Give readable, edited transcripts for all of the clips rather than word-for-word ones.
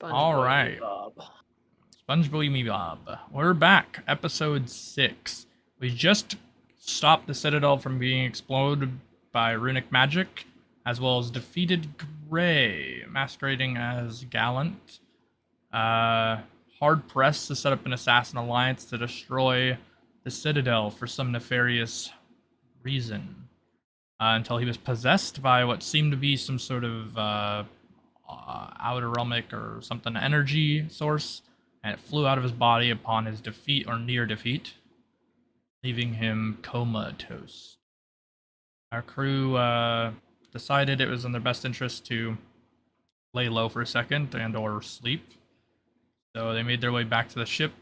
All SpongeBob right. Bob. SpongeBob. We're back. Episode 6. We just stopped the Citadel from being exploded by runic magic, as well as defeated Gray, masquerading as Gallant. Hard pressed to set up an assassin alliance to destroy the Citadel for some nefarious reason. Until he was possessed by what seemed to be some sort of outer realmic or something energy source, and it flew out of his body upon his defeat or near defeat, leaving him comatose. Our crew decided it was in their best interest to lay low for a second and or sleep. So they made their way back to the ship,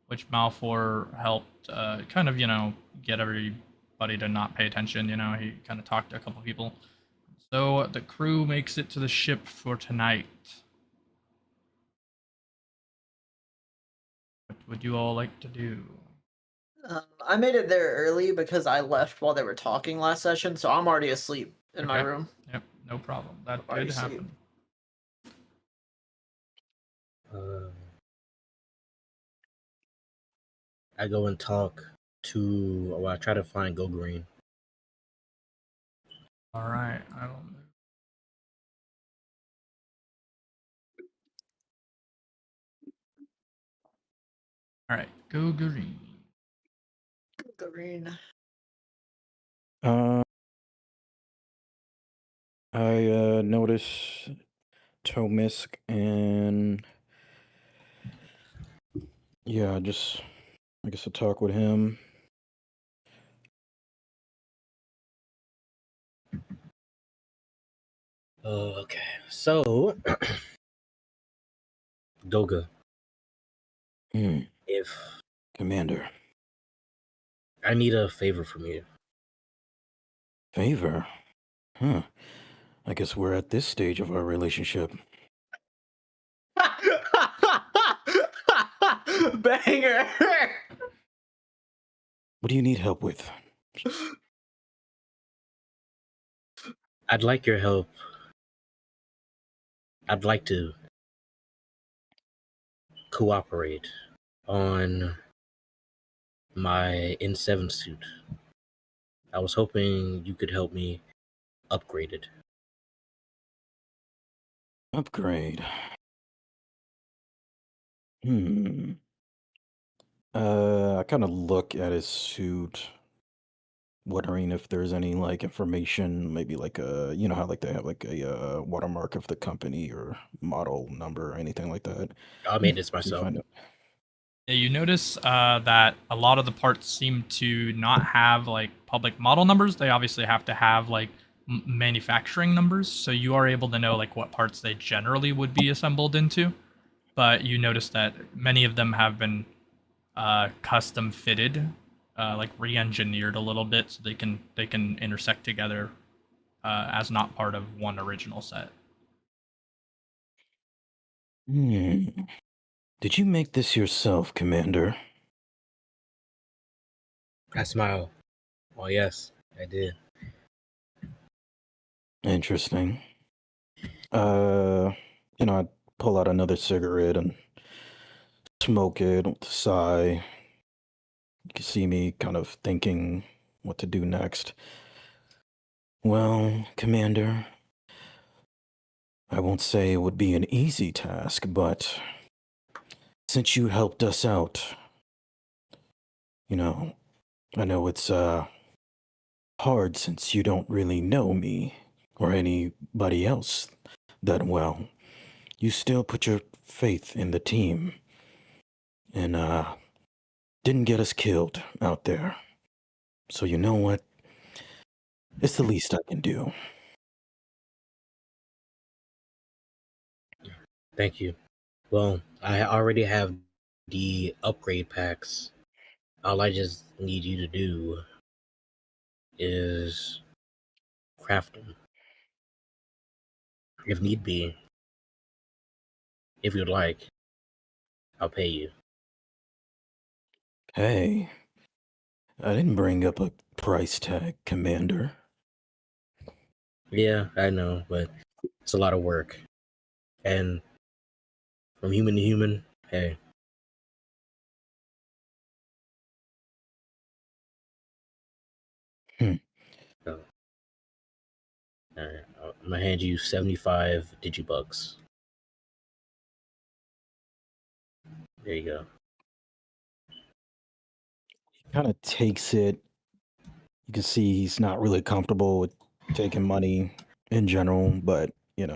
which Malfoy helped kind of, get everybody to not pay attention. He kind of talked to a couple people. So the crew makes it to the ship for tonight. What would you all like to do? I made it there early because I left while they were talking last session, so I'm already asleep in my room. Yep, no problem. That did happen. I go and talk to, I try to find Gogarine. All right, I will move. All right, Gogarine. Gogarine. I notice Tomisk and yeah, I guess I'll talk with him. Okay, so Goga. If Commander, I need a favor from you. Favor? Huh. I guess we're at this stage of our relationship. Banger! What do you need help with? I'd like your help. I'd like to cooperate on my N7 suit. I was hoping you could help me upgrade it. Upgrade. I kind of look at his suit, wondering if there's any information, maybe how they have a watermark of the company or model number or anything like that. I made this myself. Yeah, you notice that a lot of the parts seem to not have public model numbers. They obviously have to have manufacturing numbers, so you are able to know what parts they generally would be assembled into. But you notice that many of them have been custom fitted, re-engineered a little bit, so they can intersect together as not part of one original set. Did you make this yourself, Commander? I smile. Oh, yes, I did. Interesting. I'd pull out another cigarette and smoke it on the side. You can see me kind of thinking what to do next. Well, Commander, I won't say it would be an easy task, but since you helped us out, I know it's hard since you don't really know me or anybody else that well. You still put your faith in the team and didn't get us killed out there. So you know what? It's the least I can do. Thank you. Well, I already have the upgrade packs. All I just need you to do is craft them. If need be, if you'd like, I'll pay you. Hey, I didn't bring up a price tag, Commander. Yeah, I know, but it's a lot of work. And From human to human, hey. So, alright, I'm gonna hand you 75 digibucks. There you go. He kind of takes it. You can see he's not really comfortable with taking money in general, but he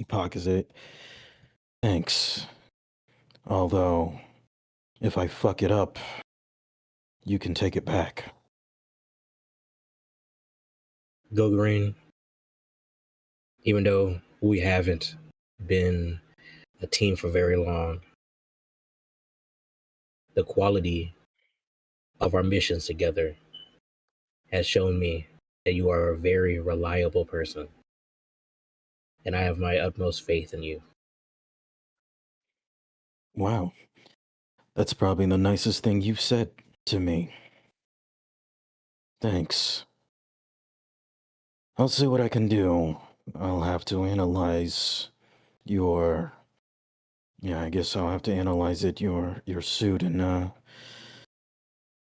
pockets it. Thanks. Although, if I fuck it up, you can take it back. Gogarine, even though we haven't been a team for very long, the quality of our missions together has shown me that you are a very reliable person. And I have my utmost faith in you. Wow. That's probably the nicest thing you've said to me. Thanks. I'll see what I can do. I'll have to analyze your... Yeah, I guess I'll have to analyze it, your suit, and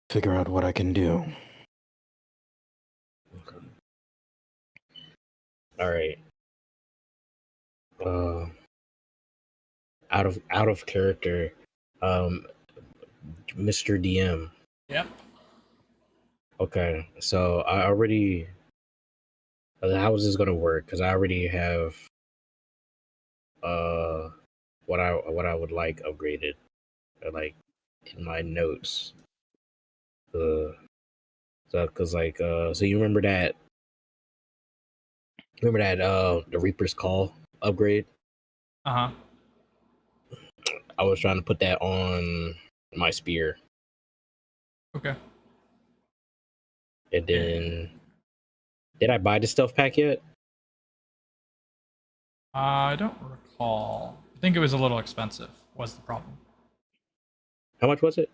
figure out what I can do. Okay. All right. Out of character, Mr. DM. Yep. Okay, so I already. How is this gonna work? Because I already have what I would like upgraded, like in my notes. So because so you remember that the Reaper's Call upgrade? Uh-huh. I was trying to put that on my spear. Okay. And then did I buy the stealth pack yet? I don't recall. I think it was a little expensive, was the problem. How much was it?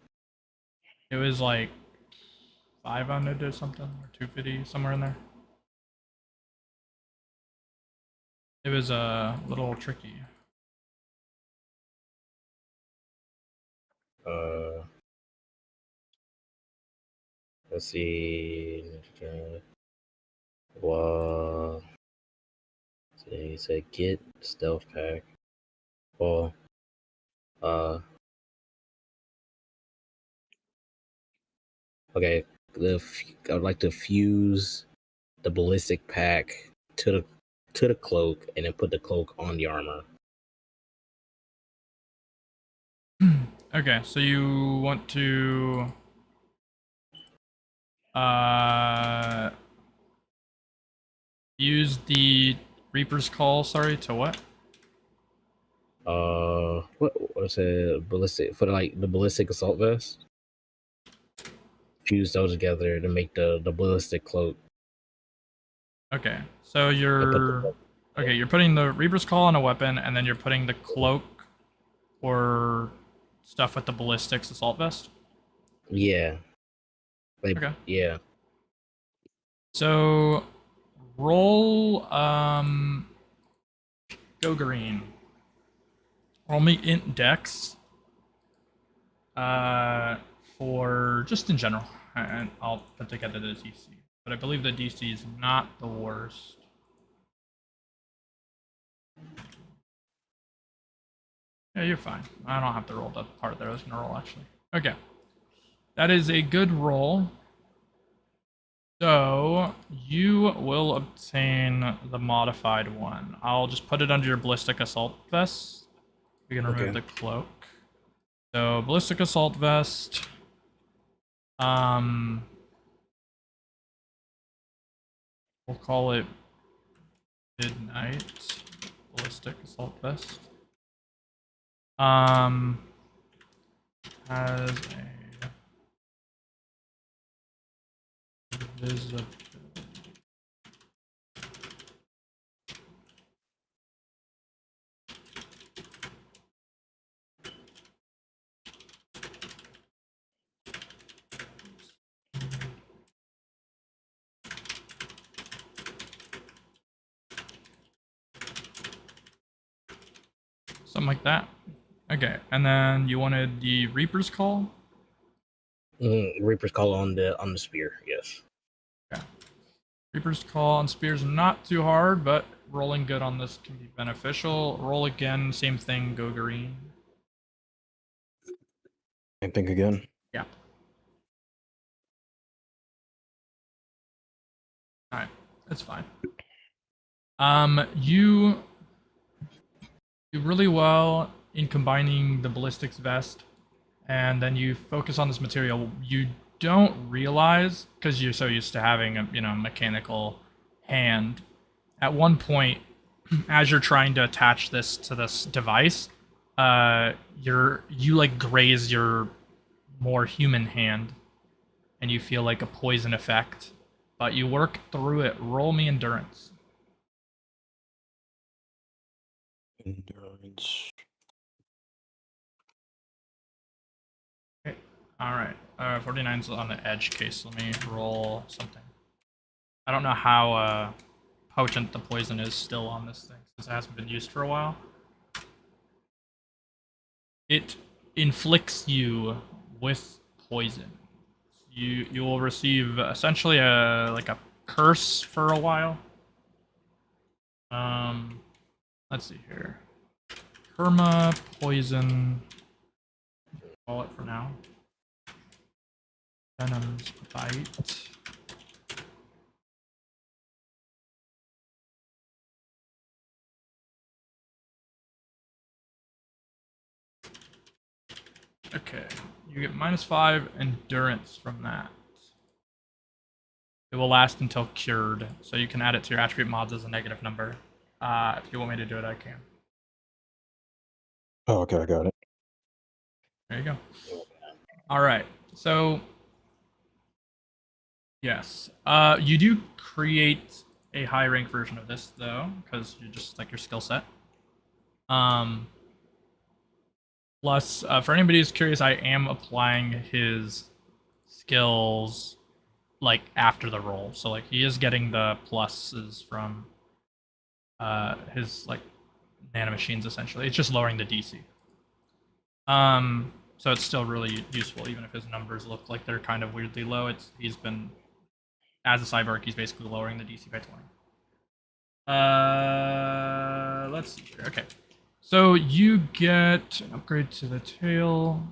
It was like 500 or something, or 250, somewhere in there. It was a little tricky. Let's see. Well, he said get stealth pack. Well, okay. I would like to fuse the ballistic pack to the cloak, and then put the cloak on the armor. Okay, so you want to use the Reaper's Call, sorry, to what? What's it? Ballistic for the ballistic assault vest. Fuse those together to make the ballistic cloak. Okay, so you're putting the Reaper's Call on a weapon, and then you're putting the cloak or stuff with the ballistics assault vest. Yeah. Okay. Yeah. So roll Gogarine. Roll me int dex. For just in general, and I'll put together the DC. But I believe the DC is not the worst. Yeah, you're fine. I don't have to roll the part that I was gonna roll actually. Okay, that is a good roll. So you will obtain the modified one. I'll just put it under your ballistic assault vest. We can remove the cloak. So ballistic assault vest. We'll call it Midnight ballistic assault vest. Has a visibility. something like that. Okay, and then you wanted the Reaper's Call. Reaper's Call on the spear. Yes. Okay. Reaper's Call on Spear's not too hard, but rolling good on this can be beneficial. Roll again, same thing, Gogarine. Same thing again. Yeah. Alright, that's fine. You do really well in combining the ballistics vest, and then you focus on this material. You don't realize, because you're so used to having a mechanical hand, at one point, as you're trying to attach this to this device, you like graze your more human hand, and you feel like a poison effect, but you work through it. Roll me endurance. Endurance. Okay. All right. 49's on the edge case. Let me roll something. I don't know how potent the poison is still on this thing since it hasn't been used for a while. It inflicts you with poison. You will receive essentially a curse for a while. Let's see here. Perma poison. Call it for now. Venom's bite. Okay, you get -5 endurance from that. It will last until cured, so you can add it to your attribute mods as a negative number. If you want me to do it, I can. Oh, okay, I got it. There you go. All right, so yes, you do create a high rank version of this though, because you just like your skill set. Plus, for anybody who's curious, I am applying his skills like after the roll, so like he is getting the pluses from his like nanomachines essentially. It's just lowering the DC. So it's still really useful, even if his numbers look like they're kind of weirdly low. He's been, as a cyborg, he's basically lowering the DC by 20. Let's see here. Okay, so you get an upgrade to the tail.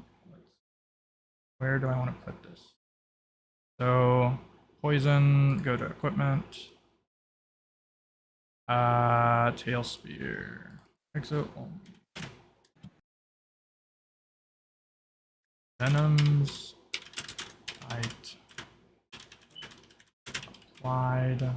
Where do I want to put this? So poison, go to equipment. Tail spear. Exo only. Venoms. Bite. Applied.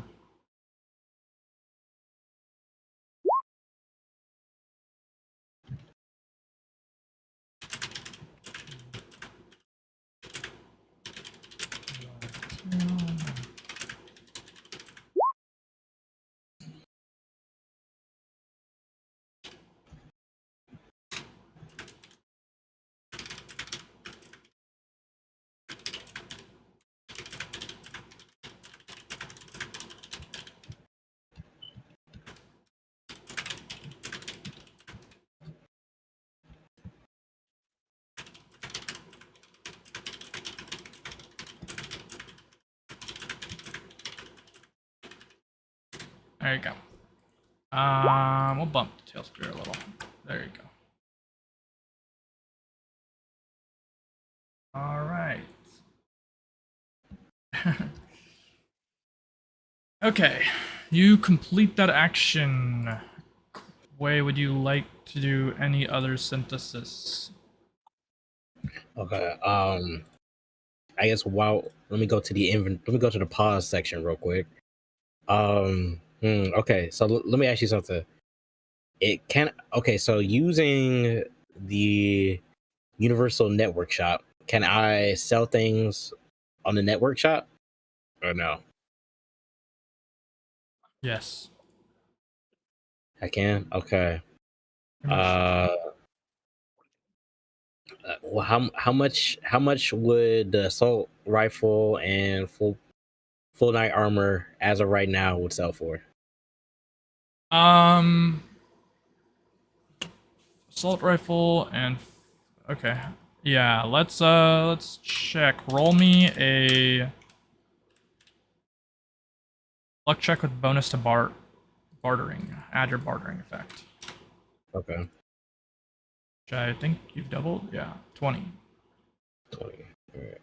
There you go. We'll bump the tail spear a little. There you go. All right. Okay, you complete that action. Quay, would you like to do any other synthesis? Okay. I guess let me go to the pause section real quick. Okay. So let me ask you something. So using the Universal Network Shop, can I sell things on the network shop or no? Yes. I can. Okay. Well, how much would the assault rifle and full knight armor as of right now would sell for? assault rifle and okay. Yeah, let's check. Roll me a luck check with bonus to bartering. Add your bartering effect. Okay. Which I think you've doubled. Yeah, 20. 20. All right.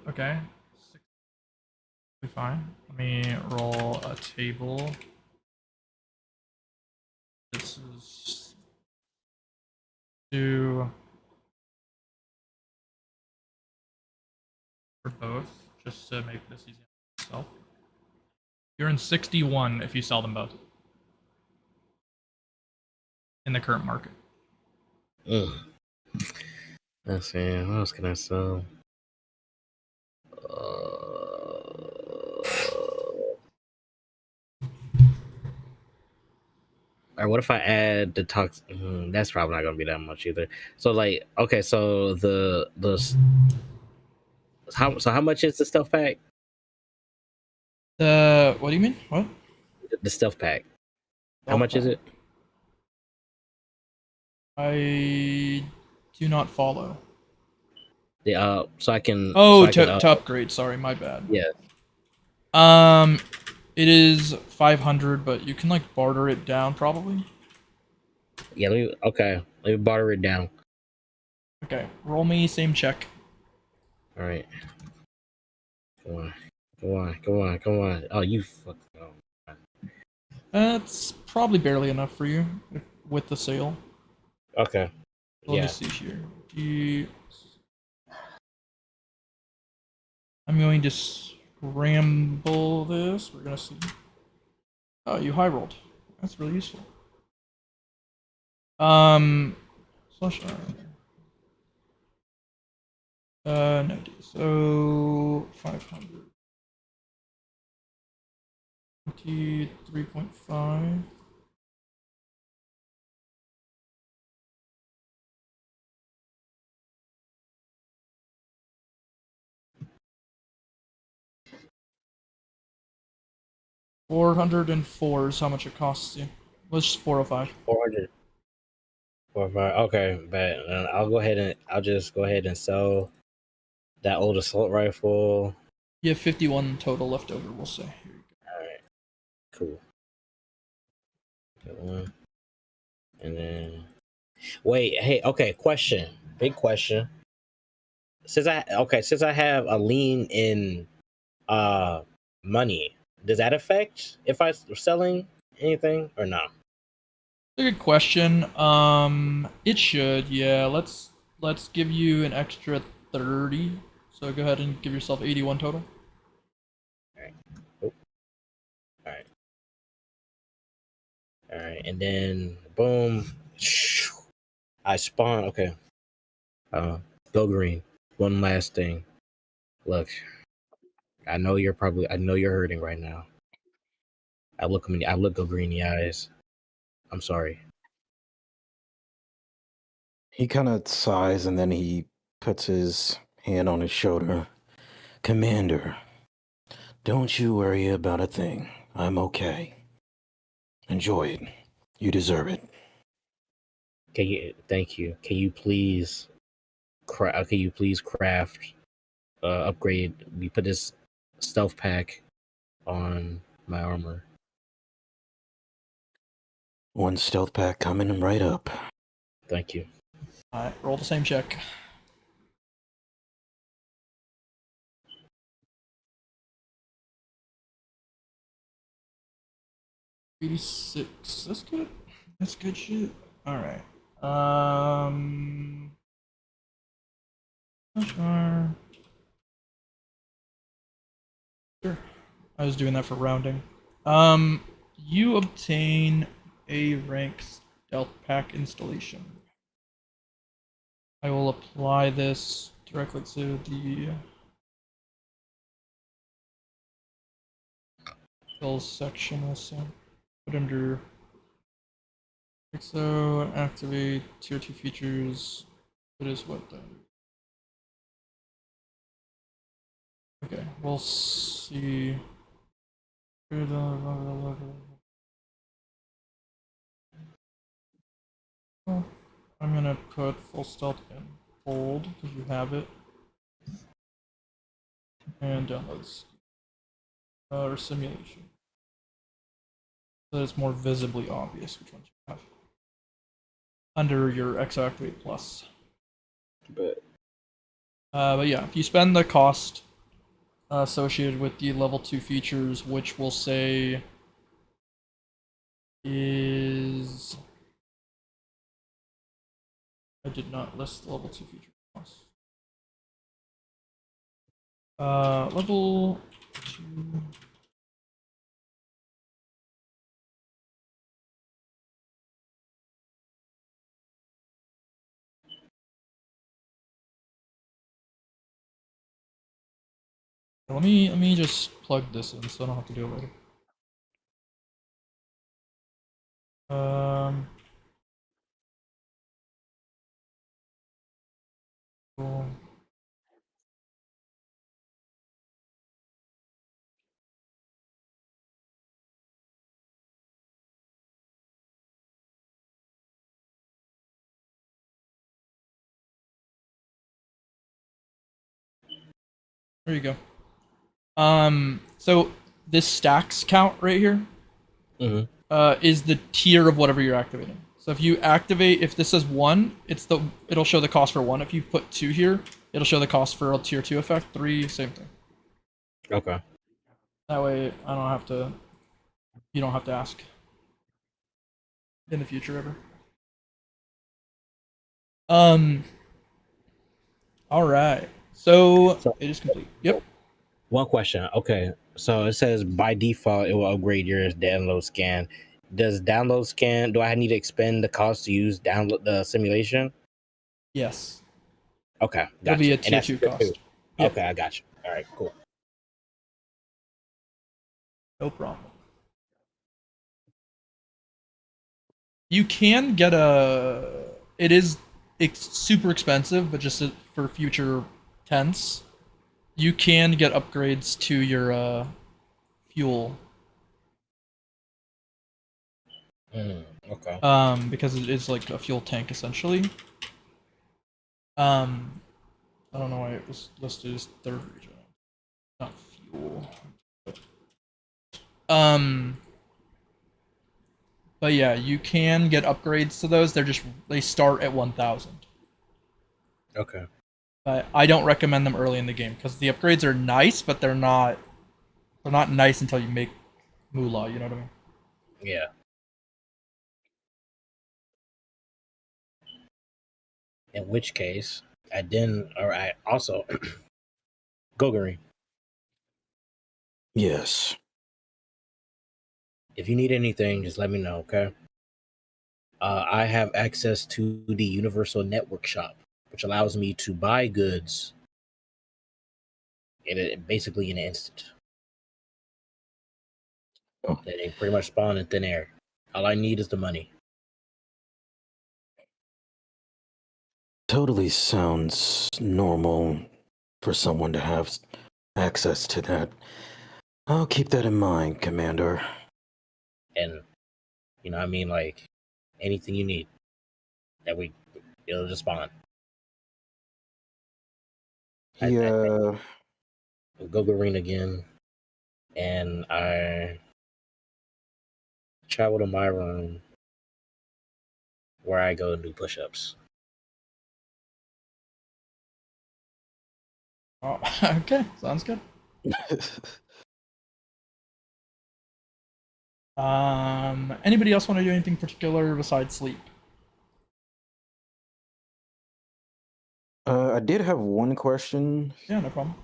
Okay. Fine. Let me roll a table. This is 2 for both, just to make this easy on myself. You're in 61 if you sell them both in the current market. Let's see. What else can I sell? Or what if I add the tox? That's probably not gonna be that much either. So like, okay, so how much is the stealth pack? What do you mean? What? The stealth pack. How Stealth much is pack. it? I do not follow. The so I can. Oh, so I can, to upgrade. Sorry, my bad. Yeah. It is 500, but you can like barter it down probably. Yeah. Let me barter it down. Okay, roll me same check. All right. Come on. Come on. Come on. Come on. Oh, you fuck. Oh. That's probably barely enough for you with the sale. Okay. Let me see here. I'm going to scramble this. We're gonna see. Oh, you high rolled. That's really useful. Slash R. No. So 500. 23.5. $404 is how much it costs you. Let's just 405. 400. 405. Okay, but I'll just go ahead and sell that old assault rifle. You have 51 total left over, we'll say. Here you go. All right. Cool. Good one. And then wait, hey, okay, question. Big question. Since I have a lean in money, does that affect if I'm selling anything or no? It's a good question. It should, yeah. Let's give you an extra 30. So go ahead and give yourself 81 total. Alright. Oh. Alright. Alright, and then boom. I spawn. Okay. Gogarine. One last thing. Look, I know you're hurting right now. I look Gogarine in the eyes. I'm sorry. He kind of sighs and then he puts his hand on his shoulder. Commander, don't you worry about a thing. I'm okay. Enjoy it. You deserve it. Thank you. Can you please craft upgrade? We put this stealth pack on my armor. One stealth pack coming right up. Thank you. Alright, roll the same check. $86. That's good. That's good shit. Alright. Sure. Sure. I was doing that for rounding. You obtain a rank stealth pack installation. I will apply this directly to the skills section. We'll say. Put under so activate tier 2 features. It is what then? We'll see. Oh, I'm gonna put full stealth in hold because you have it, and downloads or simulation, so it's more visibly obvious which ones you have under your Exoactivate Plus. But yeah, if you spend the cost associated with the level 2 features, which we'll say is... I did not list the level 2 feature costs. Level 2... Let me just plug this in so I don't have to do it later. Cool. There you go. So this stacks count right here is the tier of whatever you're activating. So if you activate, if this says 1, it'll show the cost for 1. If you put 2 here, it'll show the cost for a tier 2 effect. 3, same thing. Okay. That way, you don't have to ask in the future ever. All right. So it is complete. Yep. One question. Okay, so it says by default it will upgrade your download scan. Does download scan? Do I need to expend the cost to use download the simulation? Yes. Okay, It'll gotcha. be a And tier that's 2 tier cost. two. Yep. Okay, I got you. All right, cool. No problem. You can get it's super expensive, but just for future tense, you can get upgrades to your fuel. Okay. Because it is like a fuel tank essentially. I don't know why it was listed as third region, not fuel. But yeah, you can get upgrades to those. They start at 1,000. Okay. But I don't recommend them early in the game because the upgrades are nice, but they're not nice until you make moolah. You know what I mean? Yeah. In which case, I also Gogarine. Yes. If you need anything, just let me know, okay? I have access to the Universal Network Shop, which allows me to buy goods basically in an instant. Oh. They pretty much spawn in thin air. All I need is the money. Totally sounds normal for someone to have access to that. I'll keep that in mind, Commander. And I mean, like anything you need it'll just spawn. Yeah. I Gogarine again, and I travel to my room where I go and do push-ups. Oh, okay, sounds good. Anybody else want to do anything particular besides sleep? I did have one question. Yeah, no problem.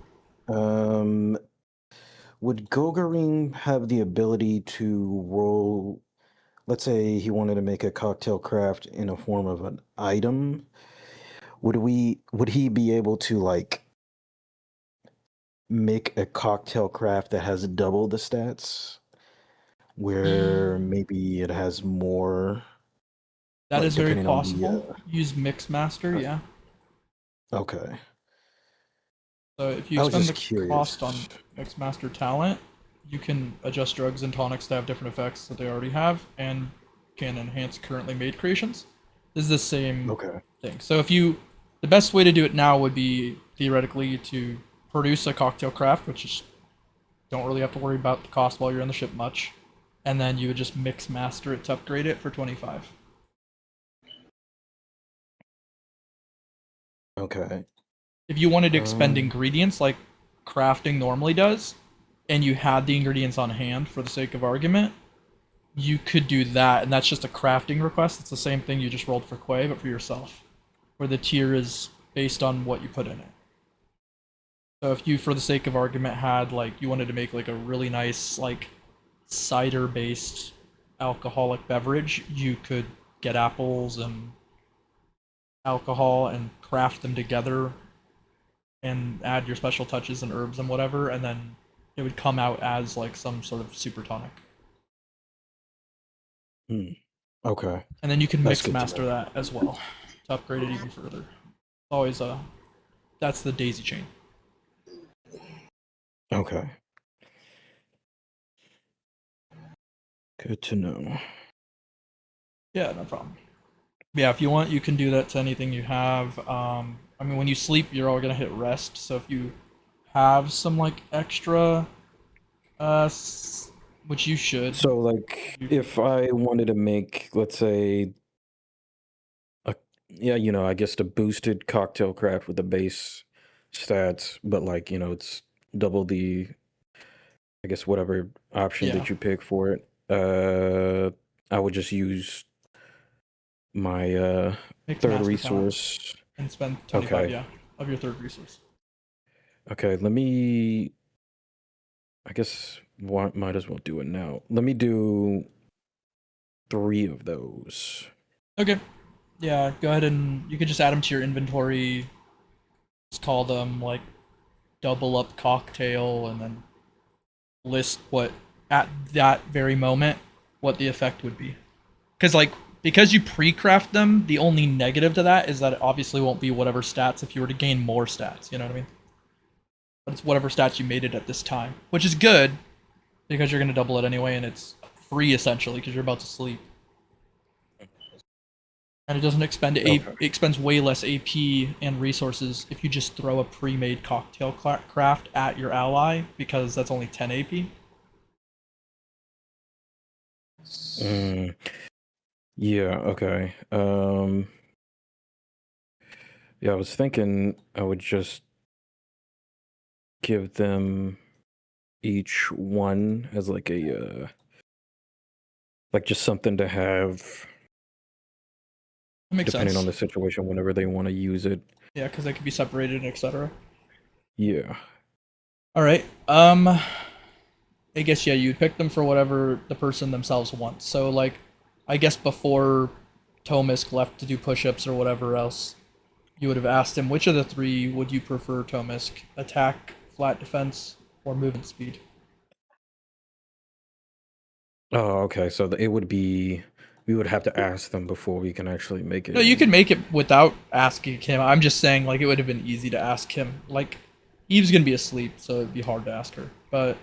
Would Gogarine have the ability to roll? Let's say he wanted to make a cocktail craft in a form of an item. Would he be able to like make a cocktail craft that has double the stats? Where maybe it has more, That like is very depending on possible. Use Mixmaster, yeah. okay. So if you I was spend just the curious. cost on Mixmaster talent, you can adjust drugs and tonics to have different effects that they already have, and can enhance currently made creations. This is the same Okay. thing. So the best way to do it now would be theoretically to produce a cocktail craft, which is don't really have to worry about the cost while you're on the ship much, and then you would just mix master it to upgrade it for 25. Okay. If you wanted to expend Um, ingredients like crafting normally does, and you had the ingredients on hand for the sake of argument, you could do that, and that's just a crafting request. It's the same thing you just rolled for Quay, but for yourself, where the tier is based on what you put in it. So if you, for the sake of argument, had like you wanted to make like a really nice like cider-based alcoholic beverage, you could get apples and alcohol and craft them together and add your special touches and herbs and whatever, and then it would come out as like some sort of super tonic. okay. And then you can That's mix good to master know. that as well to upgrade it even further. Always that's the daisy chain. Okay. Good to know. Yeah, no problem. Yeah, if you want, you can do that to anything you have. I mean, when you sleep, you're all gonna hit rest. So if you have some like extra, which you should. So, like, if I wanted to make, let's say, yeah, I guess the boosted cocktail craft with the base stats, but like, it's double the, I guess, whatever option Yeah, that you pick for it. I would just use my mix third master talent resource. and spend 25, Okay. yeah, of your third resource. Okay, let me. I guess might as well do it now. Let me do 3 of those. Okay. Yeah, go ahead and you could just add them to your inventory. Just call them like double up cocktail, and then list what at that very moment what the effect would be. Because you pre-craft them, the only negative to that is that it obviously won't be whatever stats if you were to gain more stats. You know what I mean? But it's whatever stats you made it at this time, which is good because you're gonna double it anyway, and it's free essentially because you're about to sleep. And it doesn't expend Okay. it expends way less AP and resources if you just throw a pre-made cocktail craft at your ally, because that's only 10 AP. Mm, yeah, okay. Yeah, I was thinking I would just give them each one as like a like just something to have That makes depending sense. on the situation whenever they want to use it. Yeah, because they could be separated, etc. Yeah. All right. I guess yeah, you'd pick them for whatever the person themselves wants. So like, I guess before Tomisk left to do push-ups or whatever else, you would have asked him which of the three would you prefer, Tomisk: attack, flat defense, or movement speed. Oh, okay. So it would be we would have to ask them before we can actually make it. No, you could make it without asking him. I'm just saying, like, it would have been easy to ask him. Like, Eve's gonna be asleep, so it'd be hard to ask her. But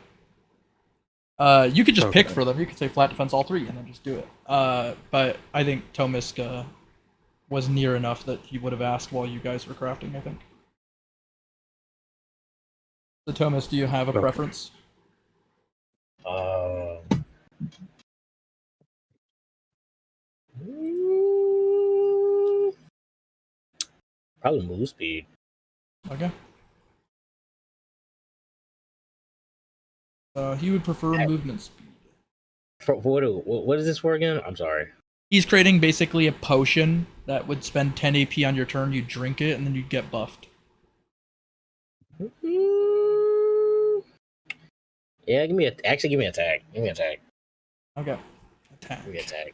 you could just pick Okay. for them. You could say flat defense all three and then just do it. But I think Tomisk was near enough that he would have asked while you guys were crafting, I think. So Tomisk, do you have a Okay. preference? Probably move speed. Okay. He would prefer movement speed. What is this for again? I'm sorry. He's creating basically a potion that would spend 10 AP on your turn. You drink it, and then you'd get buffed. Yeah, give me attack. Give me attack. Okay. Attack. Give me attack.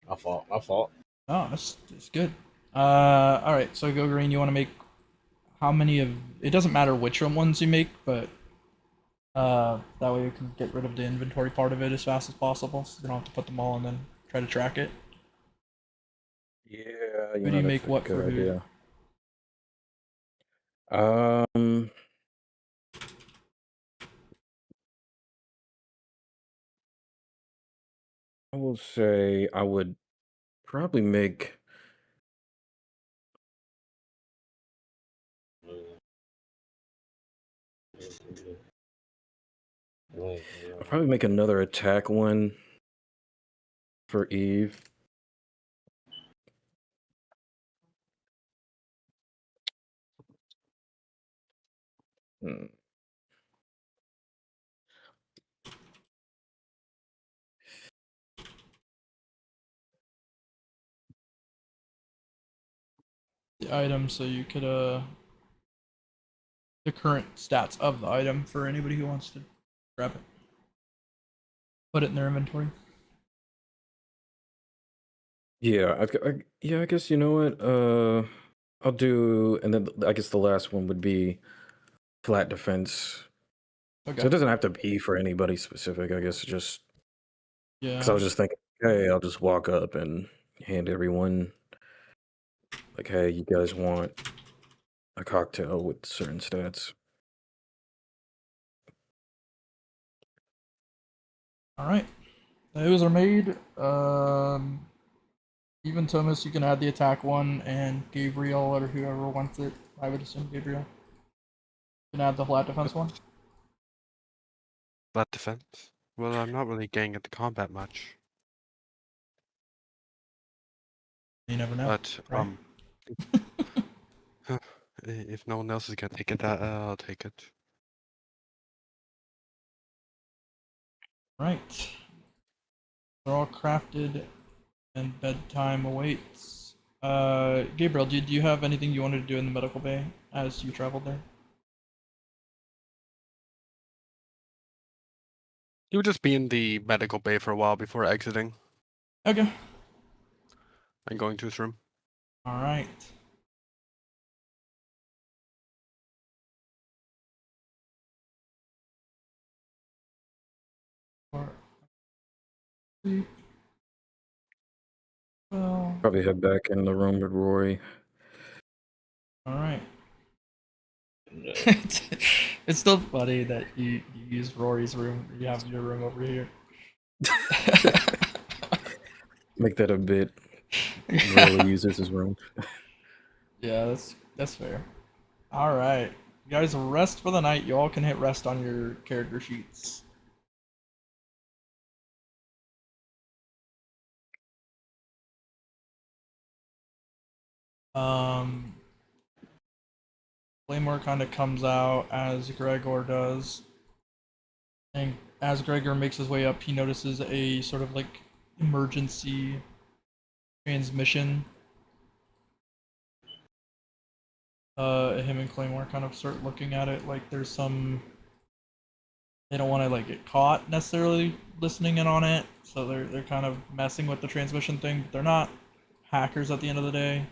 My fault. Oh, that's good. All right. So Gogarine, you want to make how many of? It doesn't matter which ones you make, but that way you can get rid of the inventory part of it as fast as possible, so you don't have to put them all and then try to track it. Yeah, Who do you make what for who? idea. Um, I will say I would probably make. I'll probably make another attack one for Eve. Hmm. The item, so you could the current stats of the item for anybody who wants to grab it. Put it in their inventory. Yeah, yeah. I guess you know what. I'll do, and then I guess the last one would be flat defense. So Okay. it doesn't have to be for anybody specific. I guess just because I Yeah. was just thinking, hey, I'll just walk up and hand everyone like, hey, you guys want a cocktail with certain stats. All right. Those are made. Even Tomisk, you can add the attack one, and Gabriel or whoever wants it. I would assume Gabriel can add the flat defense one. Flat defense? Well, I'm not really getting into combat much. You never know. But, right? if no one else is gonna take it, I'll take it. Right. They're all crafted, and bedtime awaits. Gabriel, did you have anything you wanted to do in the medical bay as you traveled there? You would just be in the medical bay for a while before exiting Okay. and going to his room. All right. Or sleep. Well, Probably head back in the room with Rory. all right. It's still funny that you use Rory's room. You have your room over here. Make that a bit. Rarely uses his room. Yeah, that's fair. All right, you guys rest for the night. You all can hit rest on your character sheets. Um, Claymore kind of comes out as Gregor does, and as Gregor makes his way up, he notices a sort of like emergency transmission. Him and Claymore kind of start looking at it like there's some. They don't want to like get caught necessarily listening in on it, so they're kind of messing with the transmission thing. But they're not hackers at the end of the day,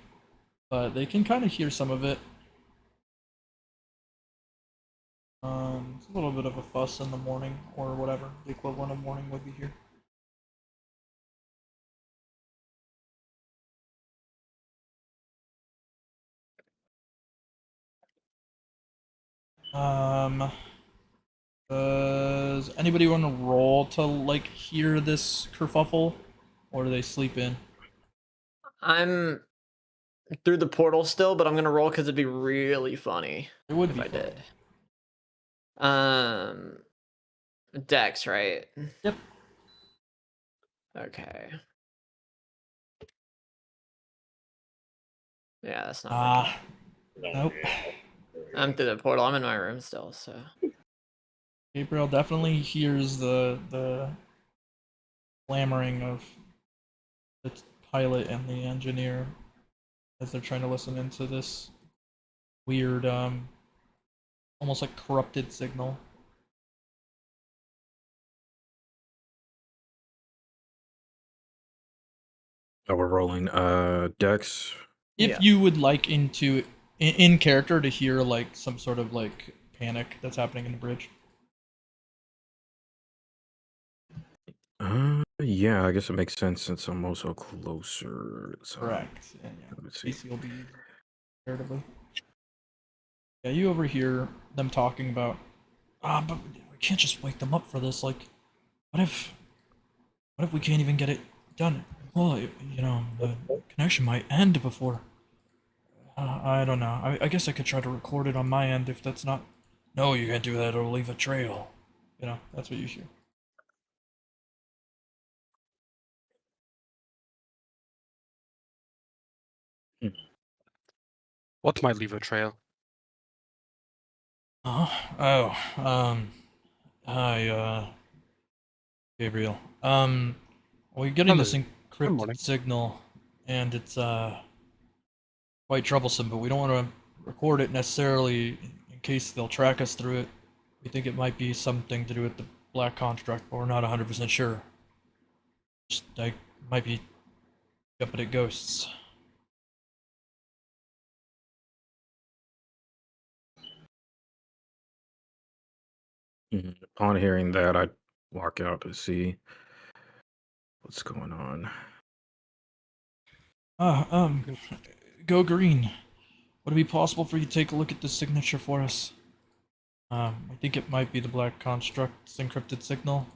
but they can kind of hear some of it. It's a little bit of a fuss in the morning or whatever the equivalent of morning would be here. Um, does anybody want to roll to like hear this kerfuffle, or do they sleep in? I'm through the portal still, but I'm gonna roll because it'd be really funny It would if be I fun. did. Dex, right? Yep. Okay. Yeah, that's not working. Nope. I'm through the portal. I'm in my room still, so. Gabriel definitely hears the clamoring of the pilot and the engineer as they're trying to listen into this weird, almost like corrupted signal. Oh, we're rolling. Dex. If Yeah. you would like in character to hear like some sort of like panic that's happening in the bridge. Yeah, I guess it makes sense since I'm also closer. So Correct. And yeah, let's see. PC will be comparatively. Yeah, you overhear them talking about, but we can't just wake them up for this. Like, what if, we can't even get it done? Well, the connection might end before. I don't know. I guess I could try to record it on my end if that's not. No, you can't do that. It'll leave a trail. That's what you hear. What might leave a trail? Oh, hi, Gabriel. We're getting this Hello. Good morning. encrypted signal, and it's quite troublesome. But we don't want to record it necessarily in case they'll track us through it. We think it might be something to do with the black construct, but we're not 100% sure. Just like might be jumping at ghosts. Upon hearing that, I walk out to see what's going on. Gogarine. Would it be possible for you to take a look at this signature for us? I think it might be the Black Construct's encrypted signal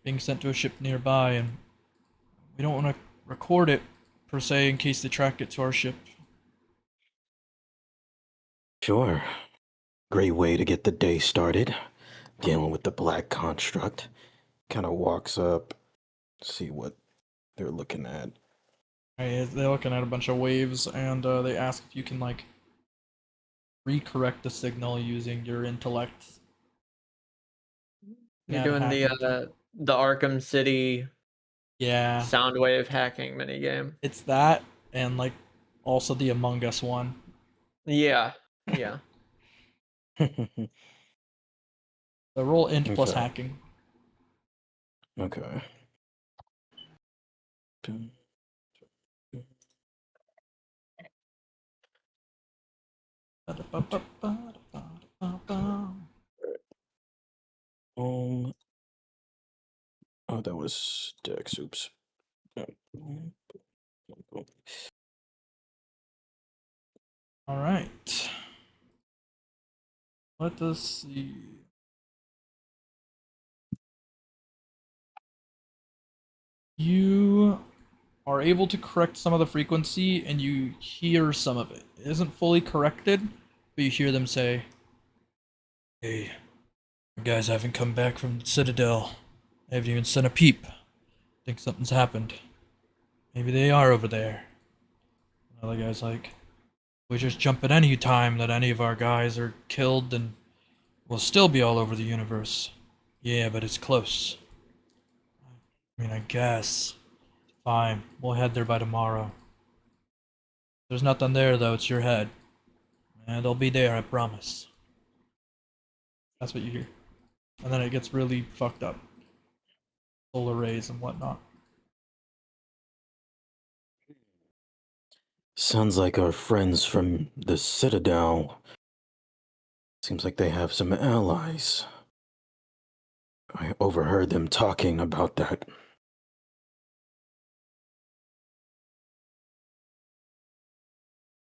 being sent to a ship nearby, and we don't want to record it, per se, in case they track it to our ship. Sure. Great way to get the day started. Dealing with the black construct. Kind of walks up, see what they're looking at. They're looking at a bunch of waves, and they ask if you can, like, recorrect the signal using your intellect. You're Yeah, doing hacking. the Arkham City Yeah, Soundwave hacking minigame. it's that, and, like, also the Among Us one. Yeah, yeah. The roll int plus Okay. hacking. Okay. Um. Oh, that was Dex. Oops. All right. Let us see. You are able to correct some of the frequency, and you hear some of it. It isn't fully corrected, but you hear them say, "Hey, the guys haven't come back from the Citadel. They haven't even sent a peep. Think something's happened. Maybe they are over there." Another guy's like, "We just jump at any time that any of our guys are killed, and we'll still be all over the universe. Yeah, but it's close. I mean, I guess. Fine, we'll head there by tomorrow. There's nothing there, though. It's your head. And they'll be there, I promise." That's what you hear. And then it gets really fucked up. Solar rays and whatnot. Sounds like our friends from the Citadel. Seems like they have some allies. I overheard them talking about that.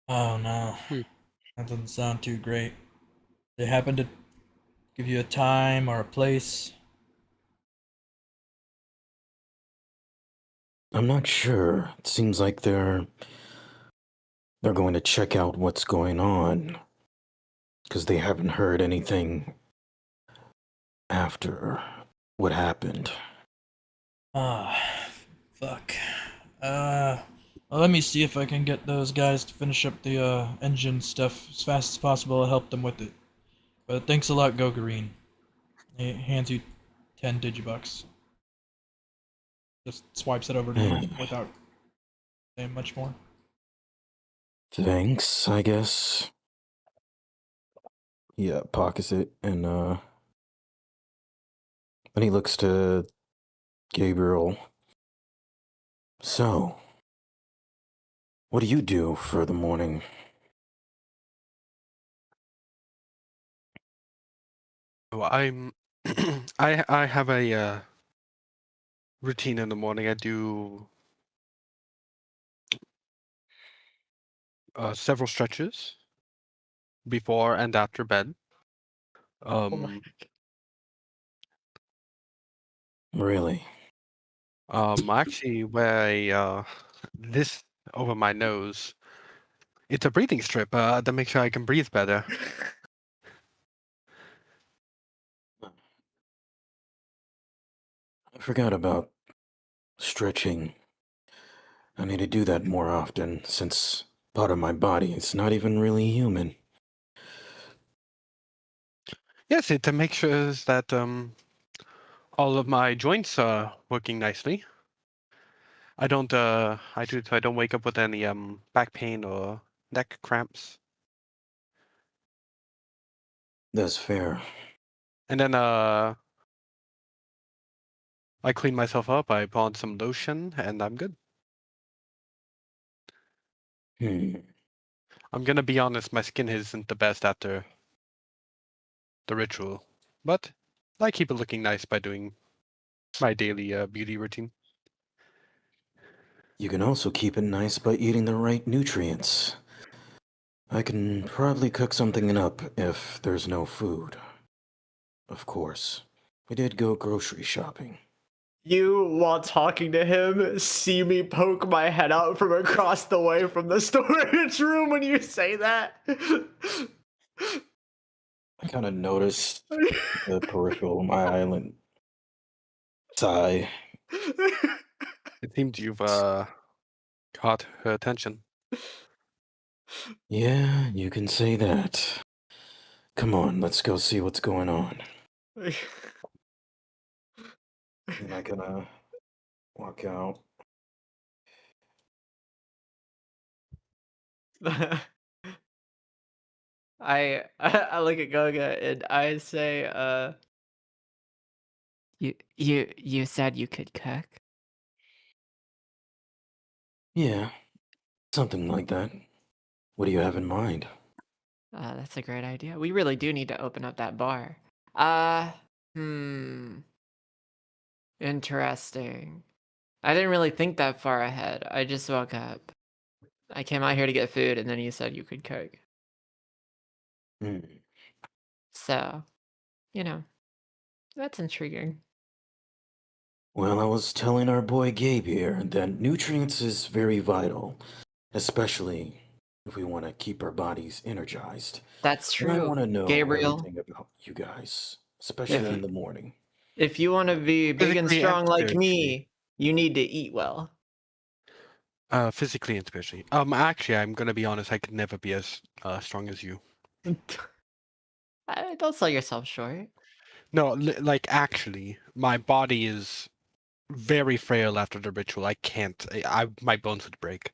Oh no. Hmm. That doesn't sound too great. They happen to give you a time or a place? I'm not sure. It seems like they're going to check out what's going on because they haven't heard anything after what happened. Ah, fuck. Well, let me see if I can get those guys to finish up the engine stuff as fast as possible and help them with it. But thanks a lot, Gogarine. He hands you 10 digibucks. Just swipes it over to you without saying much more. Thanks, I guess. Yeah, pockets it and then he looks to Gabriel. So, what do you do for the morning? Well, I'm I have a routine in the morning. I do several stretches, before and after bed. Oh my. Really? I actually wear a this over my nose. It's a breathing strip to make sure I can breathe better. I forgot about stretching. I need to do that more often since part of my body is not even really human. Yes, it makes sure that all of my joints are working nicely. I don't I do so I don't wake up with any back pain or neck cramps. That's fair. And then I clean myself up, I put on some lotion, and I'm good. Hmm. I'm gonna be honest, my skin isn't the best after the ritual, but I keep it looking nice by doing my daily beauty routine. You can also keep it nice by eating the right nutrients. I can probably cook something up if there's no food. Of course. We did go grocery shopping. You, while talking to him, see me poke my head out from across the way from the storage room when you say that. I kind of noticed the peripheral of my island sigh. It seems you've caught her attention. Yeah, you can say that. Come on, let's go see what's going on. And I kind walk out. I look at Goga and I say, you said you could cook? Yeah, something like that. What do you have in mind? That's a great idea. We really do need to open up that bar. Uh, hmm. Interesting. I didn't really think that far ahead. I just woke up. I came out here to get food, and then you said you could cook. Hmm. So, that's intriguing. Well, I was telling our boy Gabe here that nutrients is very vital, especially if we want to keep our bodies energized. That's And I true, want to know Gabriel. everything about you guys, especially in the morning. If you want to be big and Physically and strong like spiritually. me, you need to eat well. Physically and spiritually. Actually, I'm gonna be honest. I could never be as strong as you. Don't sell yourself short. No, like actually, my body is very frail after the ritual. I can't. My bones would break.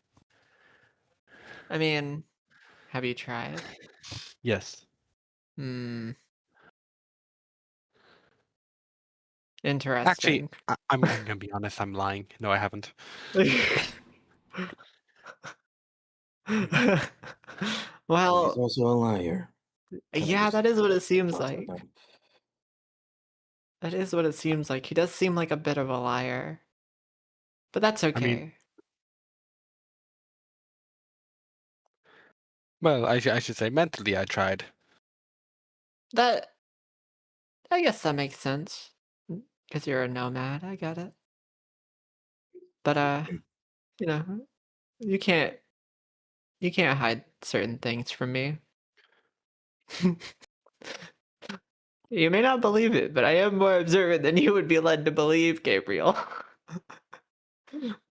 I mean, have you tried? Yes. Hmm. Actually, Interesting. I'm gonna be honest. I'm lying. No, I haven't. But he's Well, also a liar. yeah, that Just is what it seems talks like like. that. That is what it seems like. He does seem like a bit of a liar. But that's I mean, okay. well, I should say mentally, I tried. That I guess that makes sense. Because you're a nomad, I get it. But you know, you can't hide certain things from me. You may not believe it, but I am more observant than you would be led to believe, Gabriel.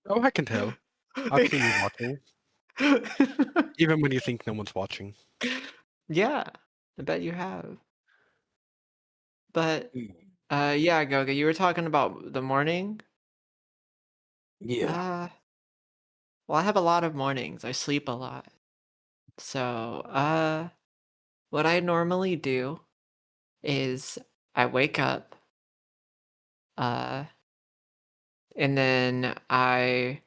Oh, I can tell. I've seen you watching, even when you think no one's watching. Yeah, I bet you have. But Hmm. yeah, Goga, you were talking about the morning. Yeah. Well, I have a lot of mornings. I sleep a lot. So, what I normally do is I wake up, uh, and then I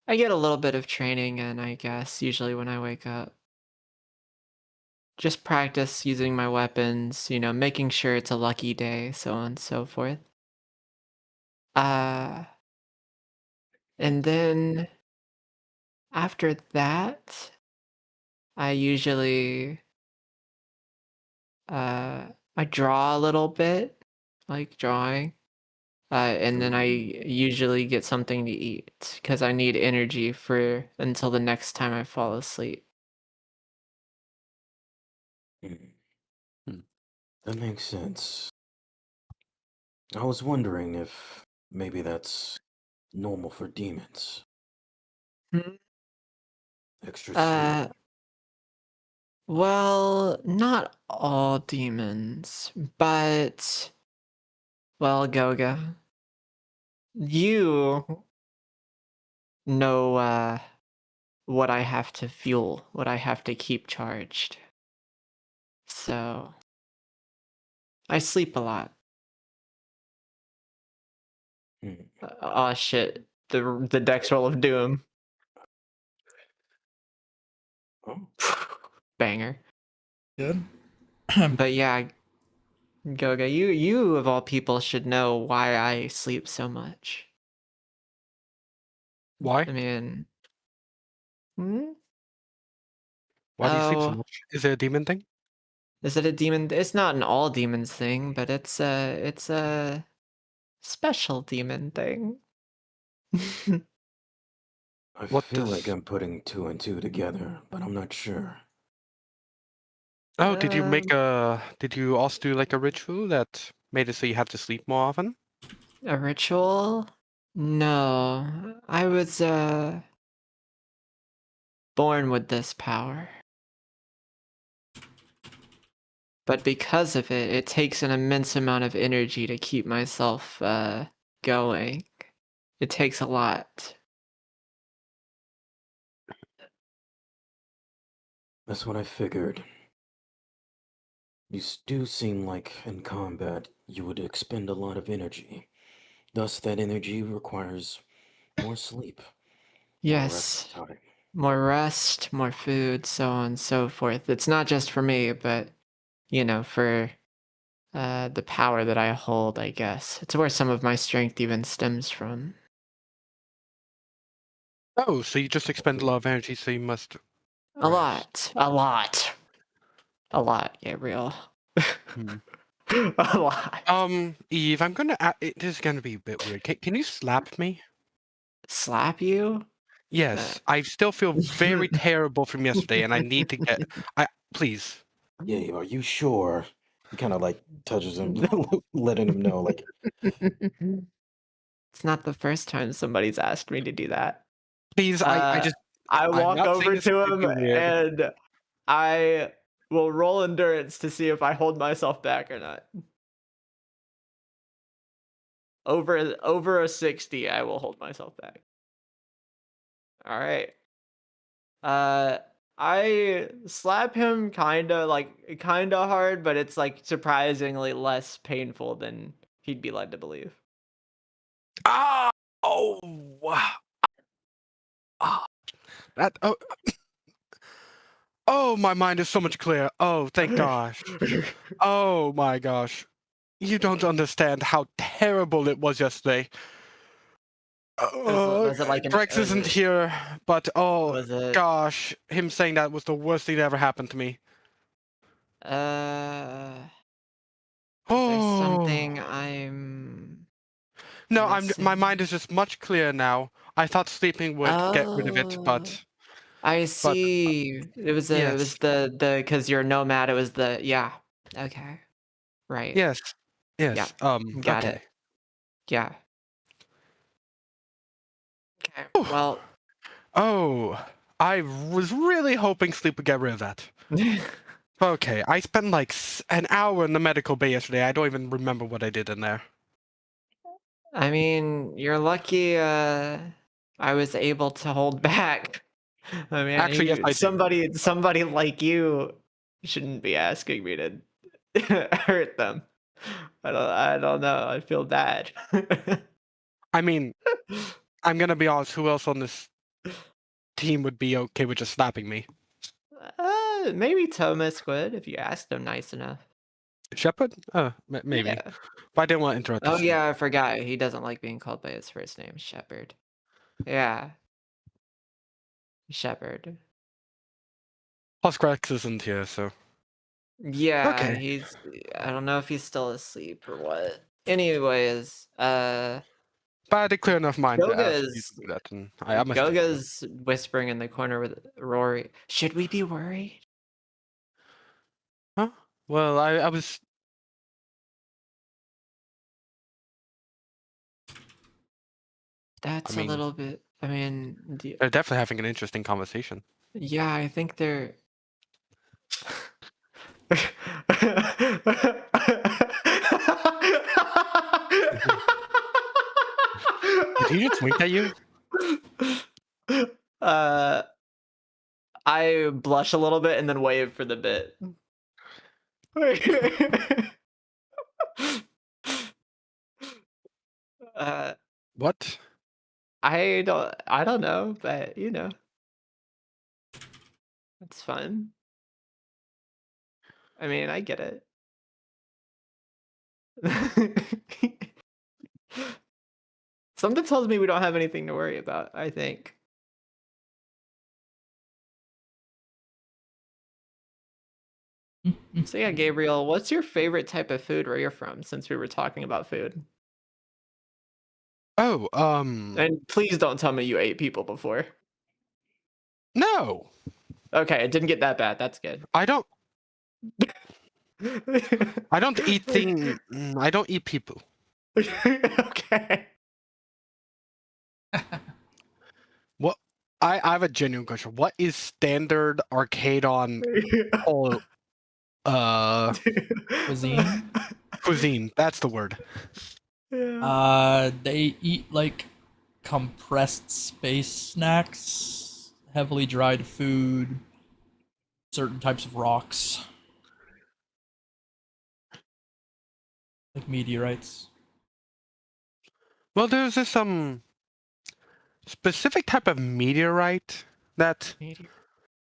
get a little bit of training in, I guess, usually when I wake up. Just practice using my weapons, making sure it's a lucky day, so on and so forth. Uh, and then after that, I usually I draw a little bit, like drawing. And then I usually get something to eat because I need energy for until the next time I fall asleep. That makes sense. I was wondering if maybe that's normal for demons. Hmm? Extra Uh, sleep. well, not all demons, but well, Goga, you know what I have to fuel, what I have to keep charged. So I sleep a lot. Hmm. Oh shit, the Dex roll of doom. Oh, Banger. Good. But yeah, Goga, you of all people should know why I sleep so much. Why? I mean, hmm? Why do you sleep so Oh, much? Is it a demon thing? is it a demon? It's not an all demons thing, but it's a special demon thing. I What feel like does? I'm putting two and two together, but I'm not sure. Oh, Um, Did you also do like a ritual that made it so you have to sleep more often? a ritual? No, I was born with this power. But because of it, it takes an immense amount of energy to keep myself going. It takes a lot. That's what I figured. You do seem like in combat you would expend a lot of energy. Thus, that energy requires more sleep, more rest Yes, time. more rest, more food, so on and so forth. It's not just for me, but for the power that I hold, I guess. It's where some of my strength even stems from. Oh, so you just expend a lot of energy, so you must A rest. lot, a lot, a lot, Gabriel. Hmm. A lot. Eve, this is gonna be a bit weird. Can you slap me? Slap you? Uh, Yes, I still feel very terrible from yesterday, and I need to get. Please. Yeah, are you sure? He kind of like touches him, letting him know, like, It's not the first time somebody's asked me to do that. Please, Uh, I I'm walk not saying over this to to him be weird. and I will roll endurance to see if I hold myself back or not. Over a 60, I will hold myself back. All right. Uh, I slap him kinda hard, but it's like surprisingly less painful than he'd be led to believe. Ah! Oh! Wow. Ah! That. Oh! Oh! My mind is so much clearer. Oh, thank gosh. Oh my gosh. You don't understand how terrible it was yesterday. Was it like an Grex isn't here, but oh was it gosh, him saying that was the worst thing that ever happened to me. uh is there Oh something I'm no, my mind missing? is just much clearer now. I thought sleeping would get rid of it, Oh, I but see. It was yes, the because you're Nomad, it was the yeah. Okay. Right. yes, Yeah. yes. Got Okay. it. Yeah. Okay. Whew. Well, Oh, I was really hoping sleep would get rid of that. Okay, I spent like an hour in the medical bay yesterday. I don't even remember what I did in there. I mean, you're lucky I was able to hold back. I mean, Actually, yes, I do. somebody like you shouldn't be asking me to hurt them. I don't know. I feel bad. I mean, I'm gonna be honest. Who else on this team would be okay with just slapping me? Maybe Tomisk would if you asked him nice enough. Shepard? Maybe. Yeah. But I didn't want to interrupt Oh his sleep. yeah, I forgot. He doesn't like being called by his first name, Shepard. Yeah, Shepard. Plus, Grex isn't here, so Yeah, Okay. I don't know if he's still asleep or what. Anyways, But I had a clear enough mind to ask you to Goga's do that, and I must do it. Goga's whispering in the corner with Rory. Should we be worried? Huh? Well, I was. That's a mean- little bit. I mean, They're definitely having an interesting conversation. yeah, I think they're. Did he just wink at you? Uh, I blush a little bit and then wave for the bit. uh, What? I don't know, but you know, it's fun. I mean, I get it. Something tells me we don't have anything to worry about, I think. So yeah, Gabriel, what's your favorite type of food where you're from, since we were talking about food? Oh, And please don't tell me you ate people before. no, Okay, it didn't get that bad. That's good. I don't. I don't eat I don't eat people. Okay. What? I have a genuine question. What is standard arcade on all Cuisine. cuisine? That's the word. Yeah. They eat like compressed space snacks, heavily dried food, certain types of rocks, like meteorites. Well, there's this specific type of meteorite that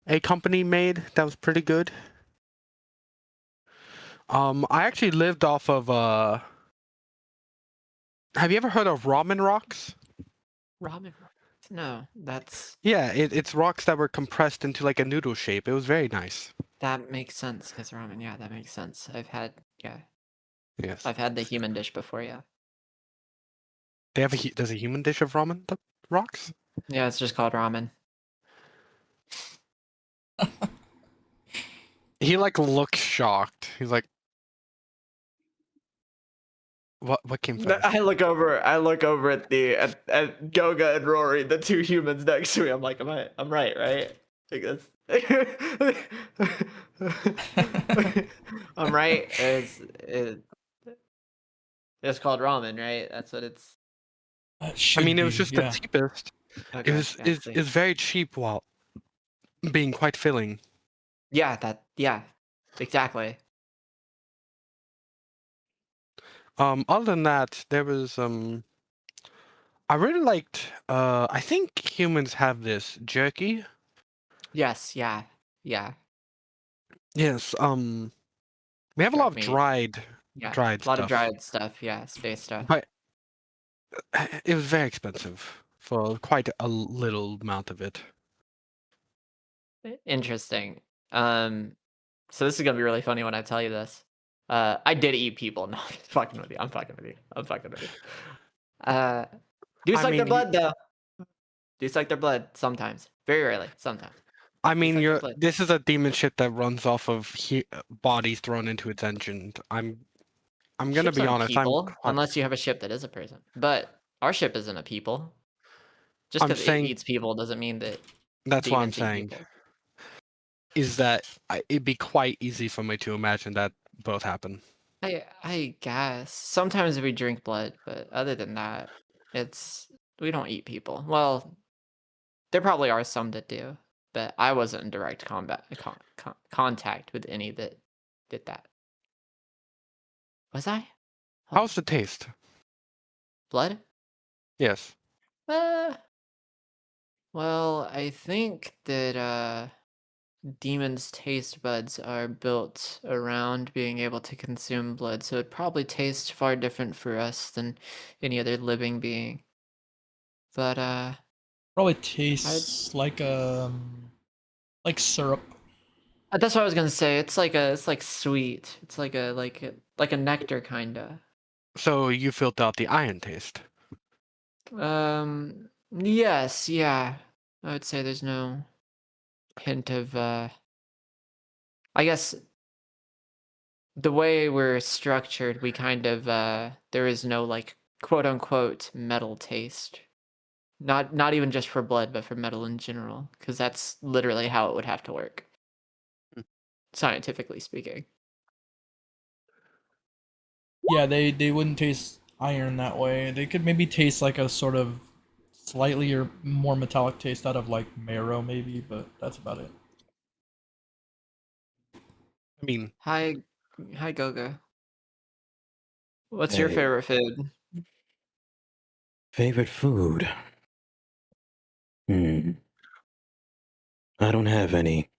a company made that was pretty good. I actually lived off of have you ever heard of ramen rocks? Ramen. No, that's Yeah, it's rocks that were compressed into like a noodle shape. It was very nice. that makes sense because ramen. Yeah, that makes sense. Yes. I've had the human dish before. Yeah. They have there's a human dish of ramen rocks? Yeah, it's just called ramen. He like looks shocked. He's like, what came first? I look over at at Goga and Rory, the two humans next to me. I'm like, I'm right? Like this. I'm right. It's called ramen, right? That's what it's. I mean, it was just yeah. the cheapest. Okay, It was yeah, is very cheap while being quite filling. yeah, exactly. Other than that, there was I really liked I think humans have this jerky. Yes, yeah. Yes, we have a lot of Meat. dried Yeah, dried a lot of stuff. dried stuff. Yeah, space stuff. But it was very expensive for quite a little amount of it. Interesting. So this is gonna be really funny when I tell you this. I did eat people. No, I'm fucking with you. I'm fucking with you. Do I suck their mean, blood though. Do suck their blood sometimes. Very rarely. Sometimes. I mean, like your blood. this is a demon ship that runs off of bodies thrown into its engine. I'm gonna Ships be aren't honest. people, unless you have a ship that is a person. But our ship isn't a people. Just I'm because it saying eats people doesn't mean that. that's what I'm demons eat saying. people. Is that it'd be quite easy for me to imagine that both happen. I guess sometimes we drink blood, but other than that, we don't eat people. Well, there probably are some that do, but I wasn't in direct contact with any that did that. Was I? How's the taste? Blood? Yes. Well, I think that demons' taste buds are built around being able to consume blood, so it probably tastes far different for us than any other living being. But Probably tastes like syrup. That's what I was gonna say. It's like sweet. It's like a nectar kinda. So you filter out the iron taste. Yes, yeah. I would say there's no hint of I guess the way we're structured, we kind of there is no like quote unquote metal taste. Not even just for blood, but for metal in general, because that's literally how it would have to work, Hmm. scientifically speaking. Yeah, they wouldn't taste iron that way. They could maybe taste like a sort of slightly or more metallic taste out of like marrow, maybe, but that's about it. I mean, Hi, hi, Goga. What's your Hey, favorite food? favorite food? Hmm. I don't have any.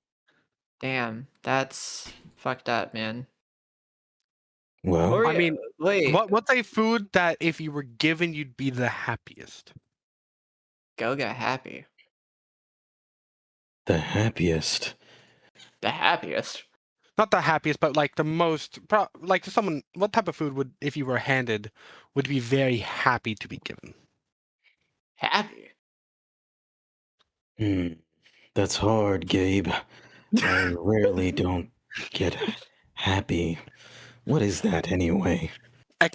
Damn, that's fucked up, man. Well, Or I mean, wait, what's a food that if you were given, you'd be the happiest? Goga happy, the happiest. the happiest, Not the happiest, but like the most. Like someone, what type of food would, if you were handed, would be very happy to be given? happy. Hmm. That's hard, Gabe. I rarely don't get happy. What is that anyway?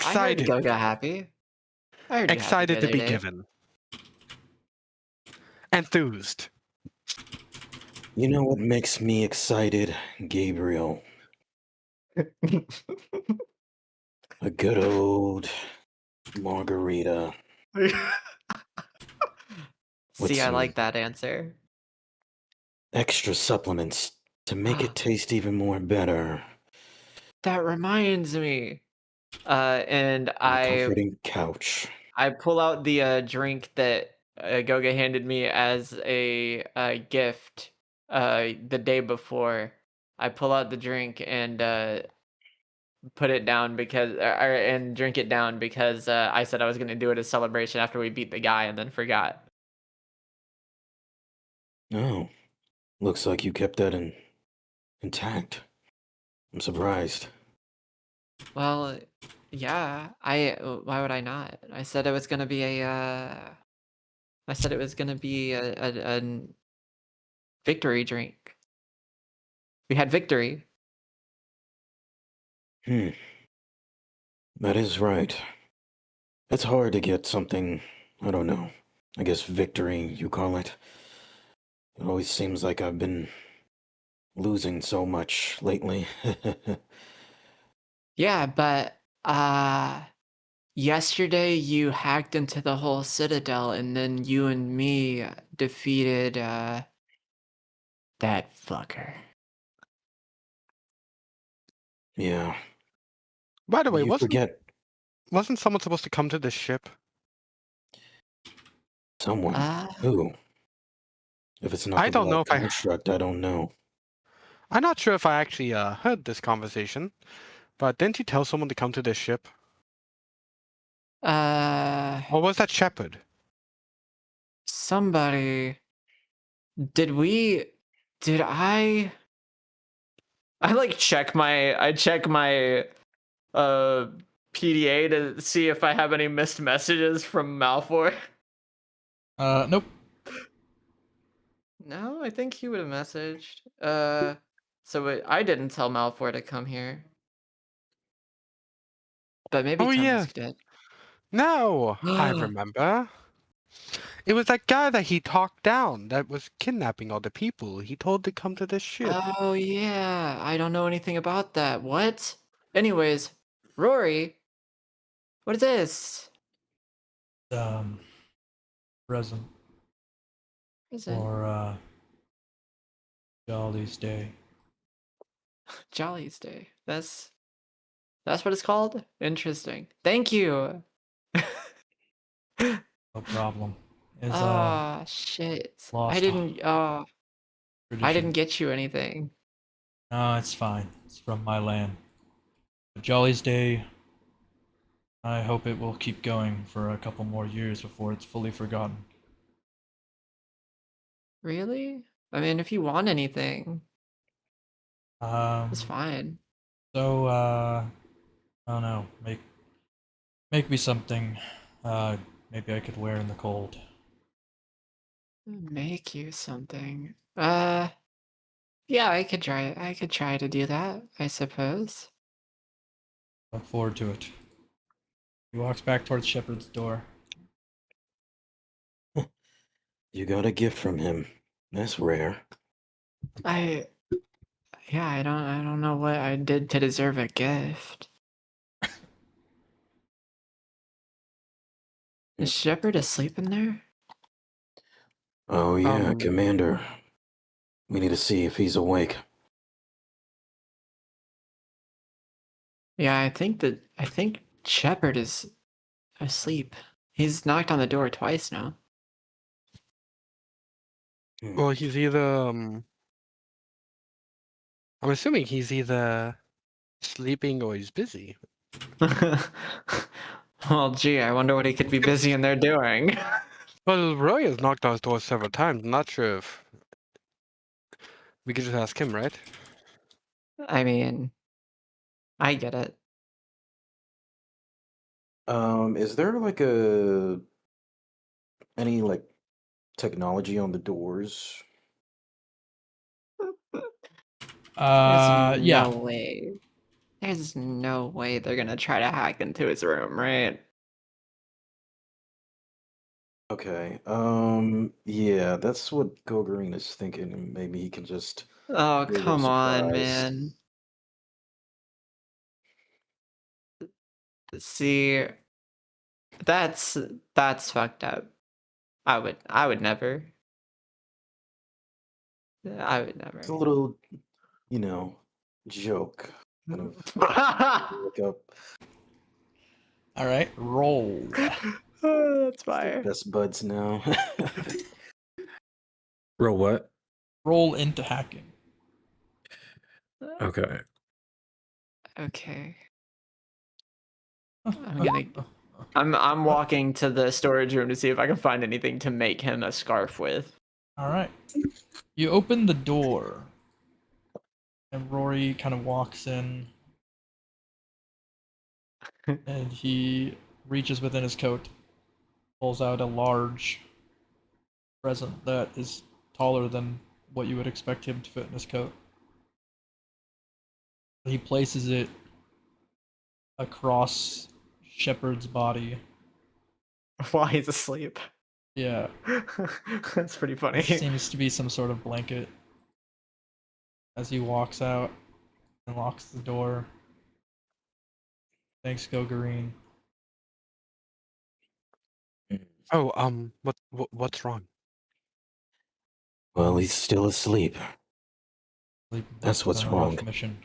I heard Excited, Goga happy. I heard you happy the excited to other be day. given, enthused. You know what makes me excited, Gabriel? A good old margarita with See, I some like that answer. extra supplements to make it taste even more better. That reminds me. And And a comforting couch. I pull out the drink that Goga handed me as a gift the day before. I pull out the drink and put it down and drink it down because I said I was gonna do it as celebration after we beat the guy and then forgot. Oh, looks like you kept that intact. I'm surprised. Well, yeah. I why would I not? I said it was gonna be a. I said it was gonna be a victory drink. We had victory. Hmm, that is right. It's hard to get something, I don't know. I guess victory, you call it. It always seems like I've been losing so much lately. Yeah, but yesterday you hacked into the whole citadel and then you and me defeated that fucker. Yeah. By the way, You forget wasn't someone supposed to come to this ship? someone. Uh Who? If it's not I the don't know Black if I. Construct, I don't know. I'm not sure if I actually heard this conversation, but didn't you tell someone to come to this ship? uh Or was that Shepard? somebody did I like check my uh PDA to see if I have any missed messages from Malfoy. Nope. No, I think he would have messaged. I didn't tell Malfoy to come here, but maybe Oh yeah. Tomisk did. No, I remember. It was that guy that he talked down that was kidnapping all the people. He told to come to this ship. Oh yeah, I don't know anything about that. What? Anyways, Rory, what is this? Present Present. for Jolly's Day. Jolly's Day. That's what it's called? Interesting. Thank you. No problem. Is Ah, shit. lost I tradition. didn't get you anything. No, it's fine. It's from my land. But Jolly's Day, I hope it will keep going for a couple more years before it's fully forgotten. Really? I mean, if you want anything. It's fine. So I don't know. Make me something. Maybe I could wear in the cold. Make you something. Yeah, I could try. I could try to do that, I suppose. Look forward to it. He walks back towards Shepard's door. You got a gift from him. That's rare. Yeah, I don't know what I did to deserve a gift. Is Shepard asleep in there? Oh yeah, Um, Commander. We need to see if he's awake. Yeah, I think Shepard is asleep. He's knocked on the door twice now. well, he's either. I'm assuming he's either sleeping or he's busy. Well, gee, I wonder what he could be busy in there doing. Well, Roy has knocked on his door several times. I'm not sure if we could just ask him, right? I mean, I get it. Is there like any like technology on the doors? There's Yeah. no way. There's no way they're gonna try to hack into his room, right? Okay. Yeah, that's what Gogarine is thinking, and maybe he can just Oh, do a little come on, surprise. man. See, that's fucked up. I would never. I would never. It's a little, joke. Kind of look up All right. Roll. Oh, that's fire. best buds now. Roll what? Roll into hacking. Okay. Okay. I'm walking to the storage room to see if I can find anything to make him a scarf with. All right. You open the door, and Rory kind of walks in, and he reaches within his coat, pulls out a large present that is taller than what you would expect him to fit in his coat. He places it across Shepard's body. While he's asleep. Yeah, That's pretty funny. it seems to be some sort of blanket. As he walks out and locks the door. Thanks, Gogarine. Oh, what's wrong? Well, he's still asleep. That's what's On a rough wrong. Mission.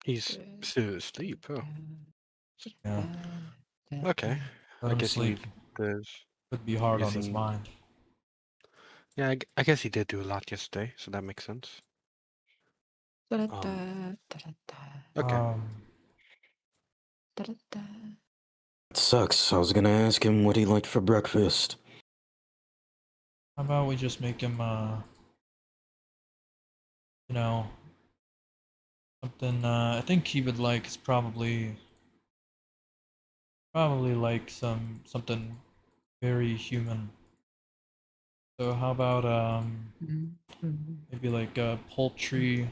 He's still asleep. Oh, Yeah, okay. let I him guess he sleep. there's. Could be hard on his Using- mind. Yeah, I guess he did do a lot yesterday, so that makes sense. Okay. It sucks. I was gonna ask him what he liked for breakfast. How about we just make him, something, I think he would like is probably like something very human. So how about, maybe like poultry,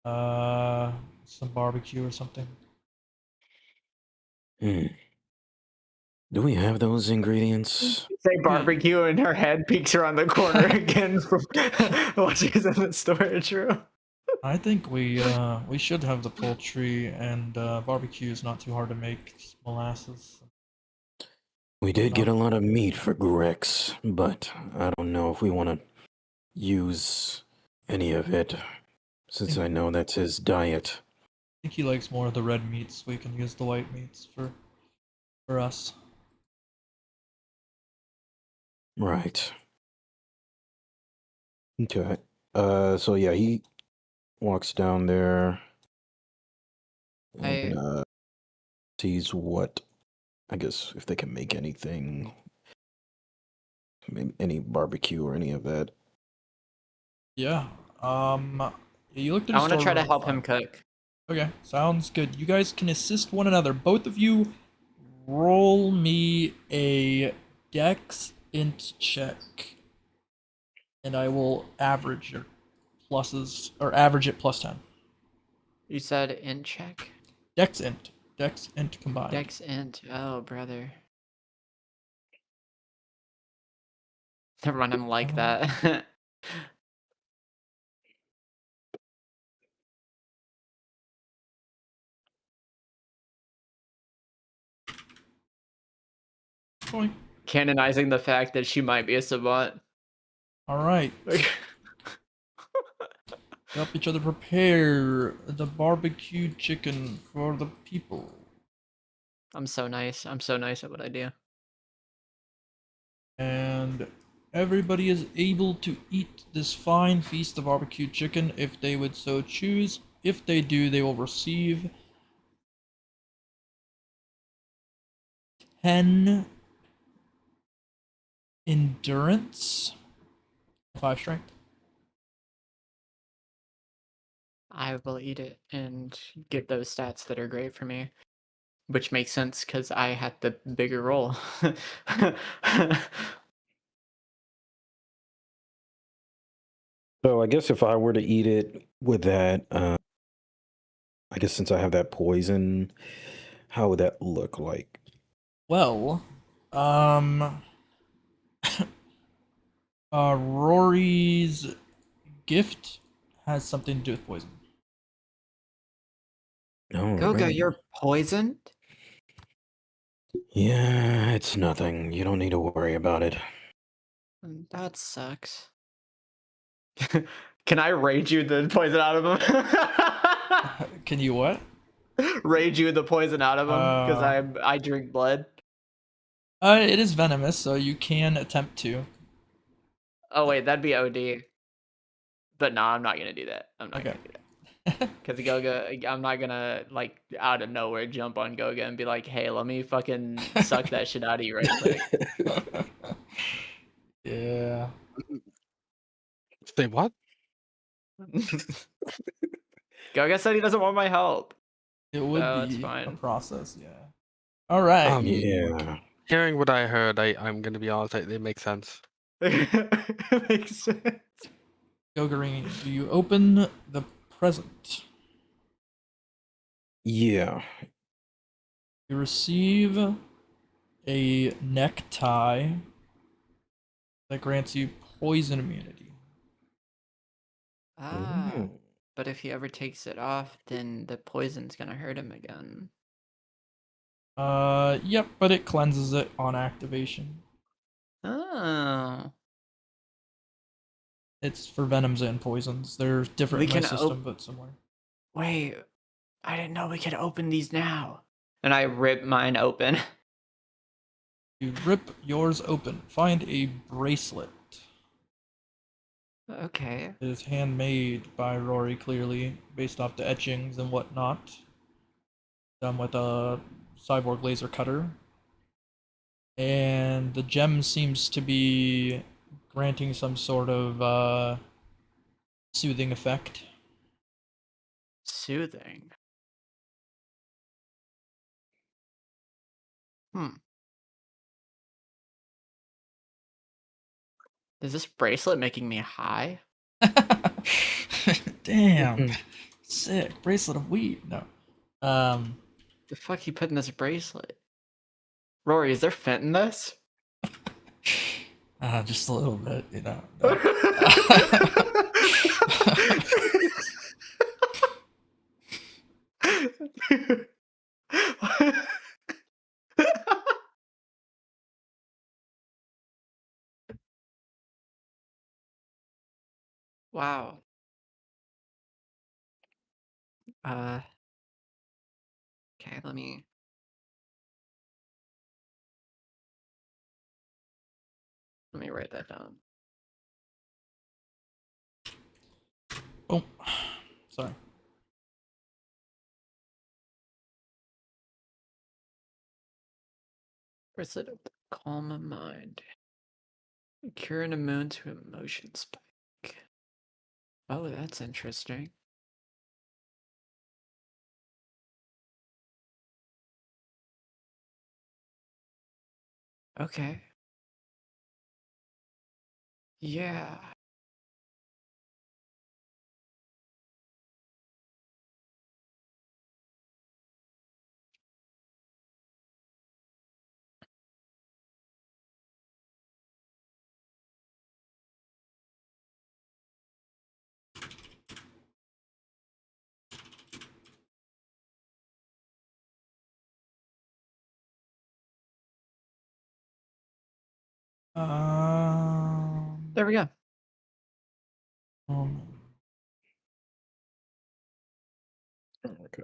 some barbecue or something? Do we have those ingredients? Say barbecue and her head peeks around the corner again from while she's in the storage room. I think we should have the poultry, and barbecue is not too hard to make. Just molasses. We did get a lot of meat for Grex, but I don't know if we want to use any of it, since I know that's his diet. I think he likes more of the red meats. We can use the white meats for us. Right. Okay. So yeah, he walks down there and sees what, I guess, if they can make anything, maybe any barbecue or any of that. Yeah. You looked at I a want to try to storeroom. help Fine. him cook. Okay, sounds good. You guys can assist one another. Both of you roll me a dex int check, and I will average your pluses, or average it plus 10. You said int check? Dex int combined. Dex int. Oh, brother. Never mind, I'm like that. Boing. Canonizing the fact that she might be a savant. All right. Help each other prepare the barbecued chicken for the people. I'm so nice. I'm so nice at what I do. And everybody is able to eat this fine feast of barbecued chicken if they would so choose. If they do, they will receive 10 endurance, 5 strength. I will eat it and get those stats that are great for me. Which makes sense because I had the bigger role. So I guess if I were to eat it with that, I guess since I have that poison, how would that look like? Well, Rory's gift has something to do with poison. Oh, Goga, right. you're poisoned? Yeah, it's nothing. You don't need to worry about it. That sucks. Can I rage you the poison out of him? Can you what? Rage you the poison out of him because Uh, I drink blood. It is venomous, so you can attempt to. Oh wait, that'd be OD. But no, I'm not gonna do that. I'm not Okay. gonna do that. Because Goga, I'm not gonna like out of nowhere jump on Goga and be like, "Hey, let me fucking suck that shit out of you right quick." Yeah. Say what? Goga said he doesn't want my help. It would So it's be a fine. process, yeah. All right. Yeah. Hearing what I heard, I'm gonna be honest. It makes sense. Makes sense. Gogarine, do you open the present? Yeah. You receive a necktie that grants you poison immunity. Ah, Ooh. but if he ever takes it off, then the poison's gonna hurt him again. Yep, but it cleanses it on activation. Oh. It's for venoms and poisons. They're different We in my can system, but similar. Wait, I didn't know we could open these now. And I rip mine open. You rip yours open. Find a bracelet. Okay. It is handmade by Rory, clearly, based off the etchings and whatnot. Done with a cyborg laser cutter. And the gem seems to be granting some sort of soothing effect. Soothing. Hmm. Is this bracelet making me high? Damn. Sick. Bracelet of weed. No. The fuck you put in this bracelet? Rory, is there fent in this? Just a little bit, you know. Wow. Uh, okay, let me write that down. Oh, sorry. Bracelet of the calm mind. Cure an immune to emotion spike. Oh, that's interesting. Okay. Yeah. There we go. Okay.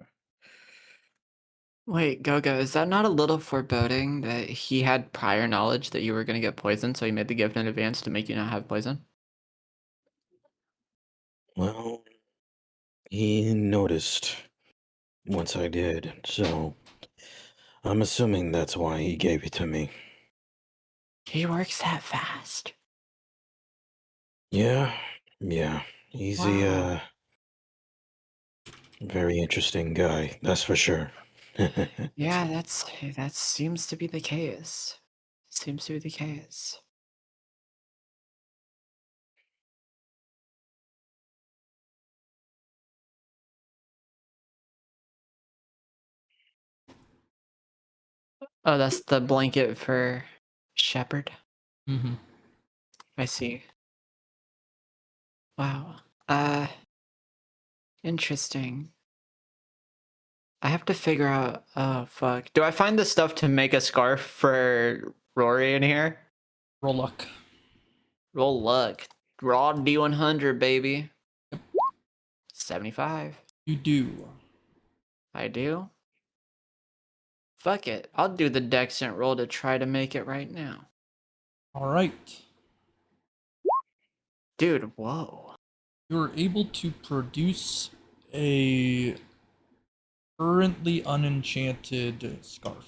Wait, Goga, is that not a little foreboding that he had prior knowledge that you were going to get poisoned, so he made the gift in advance to make you not have poison? Well, he noticed once I did, so I'm assuming that's why he gave it to me. He works that fast. Yeah, he's a Wow. very interesting guy, that's for sure. Yeah, that seems to be the case. Seems to be the case. Oh, that's the blanket for Shepard. Mm-hmm. I see. Wow. Interesting. I have to figure out. Oh, fuck. Do I find the stuff to make a scarf for Rory in here? Roll luck. Roll luck. Raw D100, baby. 75. You do. I do. Fuck it. I'll do the Dexent roll to try to make it right now. All right. Dude, whoa. You're able to produce a currently unenchanted scarf.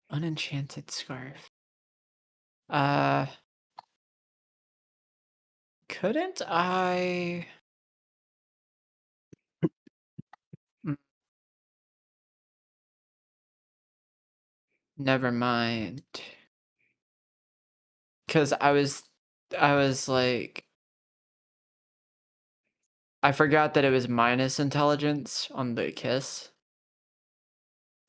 Unenchanted scarf. Couldn't I... Mm, never mind. Cause I was like, I forgot that it was minus intelligence on the kiss.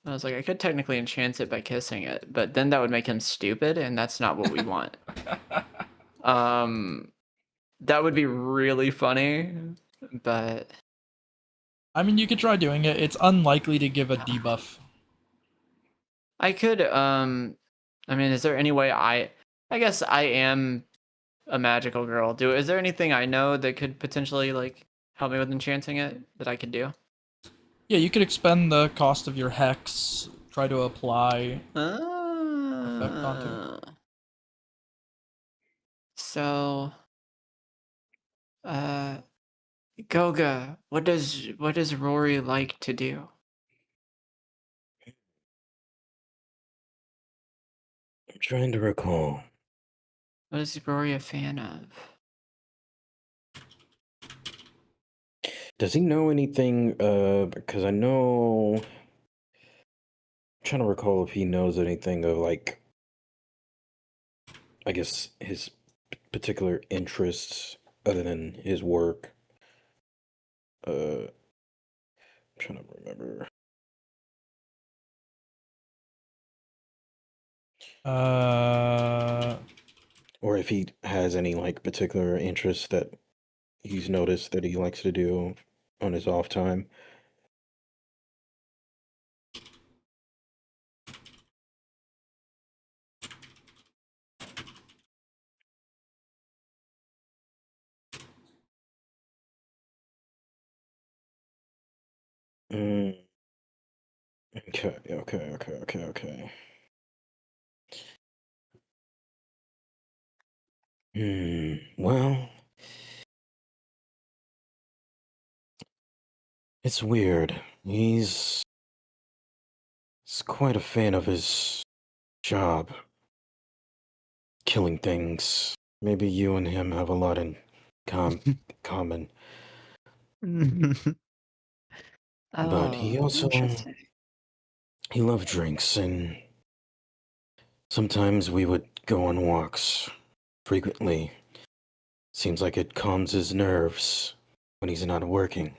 I was like, I could technically enchant it by kissing it, but then that would make him stupid, and that's not what we want. That would be really funny, but I mean, you could try doing it. It's unlikely to give a debuff. I could, I mean, is there any way I guess I am a magical girl. Is there anything I know that could potentially, like, help me with enchanting it that I could do? Yeah, you could expend the cost of your hex, try to apply effect onto it. So, Goga, what does Rory like to do? I'm trying to recall. What is Rory a fan of? Does he know anything? Because I know. I'm trying to recall if he knows anything of, like, I guess his particular interests other than his work. I'm trying to remember. Or if he has any, like, particular interests that he's noticed that he likes to do on his off time. Mm. Okay. Well, it's weird. He's quite a fan of his job, killing things. Maybe you and him have a lot in common. But he Oh, also interesting. he loved drinks, and sometimes we would go on walks frequently. Seems like it calms his nerves when he's not working.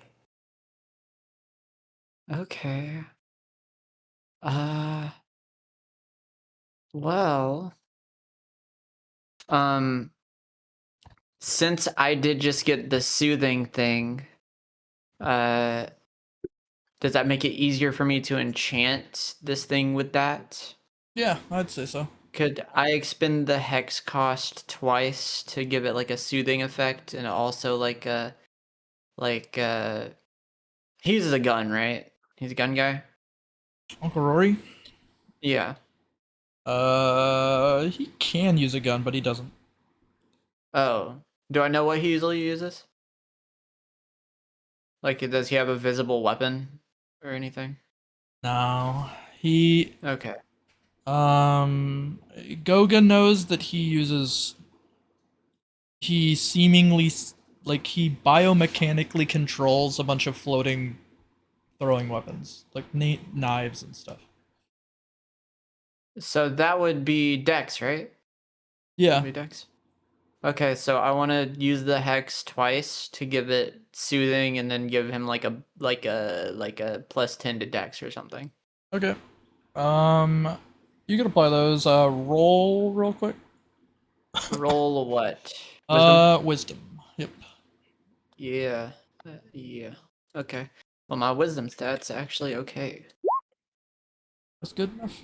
Okay. Uh, well, um, since I did just get the soothing thing, uh, does that make it easier for me to enchant this thing with that? Yeah, I'd say so. Could I expend the hex cost twice to give it like a soothing effect and also like he uses a gun, right? He's a gun guy? Uncle Rory? Yeah. He can use a gun, but he doesn't. Oh. Do I know what he usually uses? Like does he have a visible weapon or anything? No. He Okay. Goga knows that he seemingly like he biomechanically controls a bunch of floating throwing weapons, like knives and stuff. So that would be Dex, right? Yeah. Would be Dex. Okay, so I want to use the hex twice to give it soothing, and then give him like a plus 10 to Dex or something. Okay. You can apply those. Roll real quick. Roll what? Wisdom. Wisdom. Yep. Yeah. Yeah. Okay. Well, my wisdom stats actually okay. That's good enough.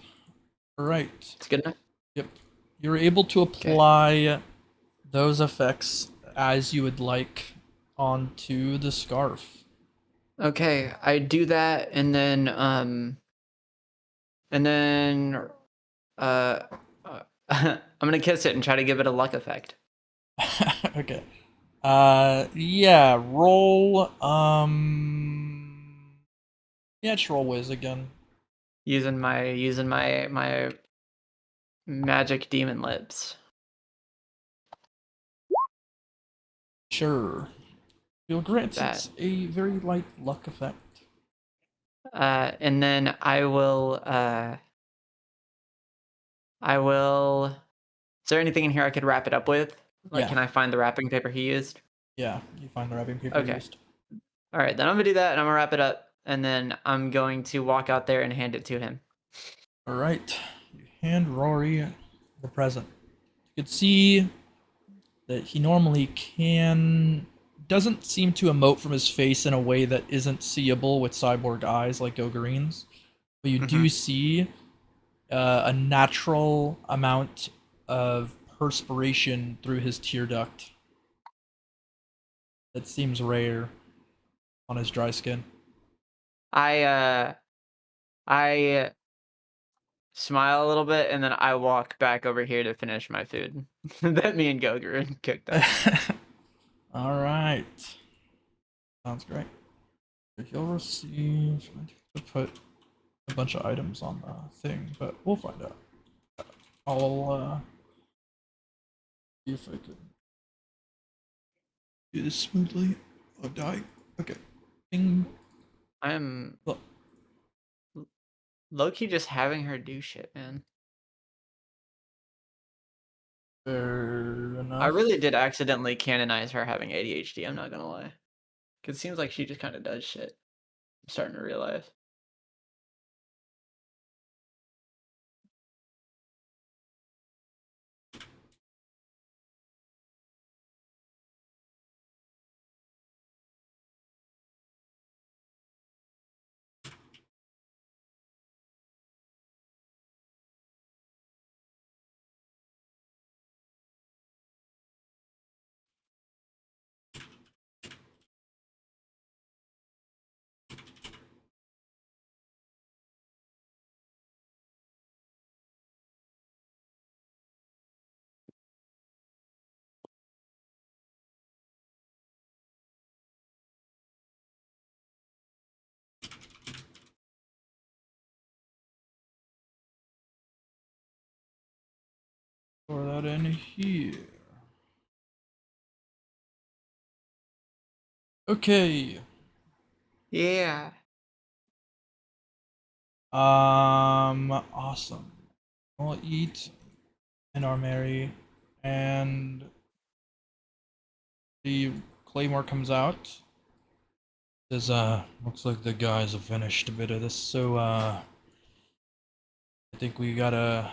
All right. It's good enough. Yep. You're able to apply those effects as you would like onto the scarf. Okay, I do that, and then uh, I'm gonna kiss it and try to give it a luck effect. Okay. Yeah, roll yeah, just roll whiz again. Using my magic demon lips. Sure. You'll grant That. it's a very light luck effect. And then I will. Is there anything in here I could wrap it up with? Like, Yeah. can I find the wrapping paper he used? Yeah, you find the wrapping paper Okay. used. All right, then I'm gonna do that, and I'm gonna wrap it up, and then I'm going to walk out there and hand it to him. All right. You hand Rory the present. You could see that he normally doesn't seem to emote from his face in a way that isn't seeable with cyborg eyes like Gogarine's. But you do see a natural amount of perspiration through his tear duct. That seems rare on his dry skin. I smile a little bit, and then I walk back over here to finish my food that me and Gogarine cooked up. All right. Sounds great. You'll receive. I have to put a bunch of items on the thing, but we'll find out. I'll see if I can do this smoothly. Oh, die. Okay. Bing. I'm Look. low-key just having her do shit, man. Fair enough. I really did accidentally canonize her having ADHD, I'm not gonna lie. 'Cause it seems like she just kind of does shit. I'm starting to realize. Pour that in here. Okay. Yeah. Awesome. We'll eat in our Mary, and the Claymore comes out. Says, looks like the guys have finished a bit of this, so, I think we gotta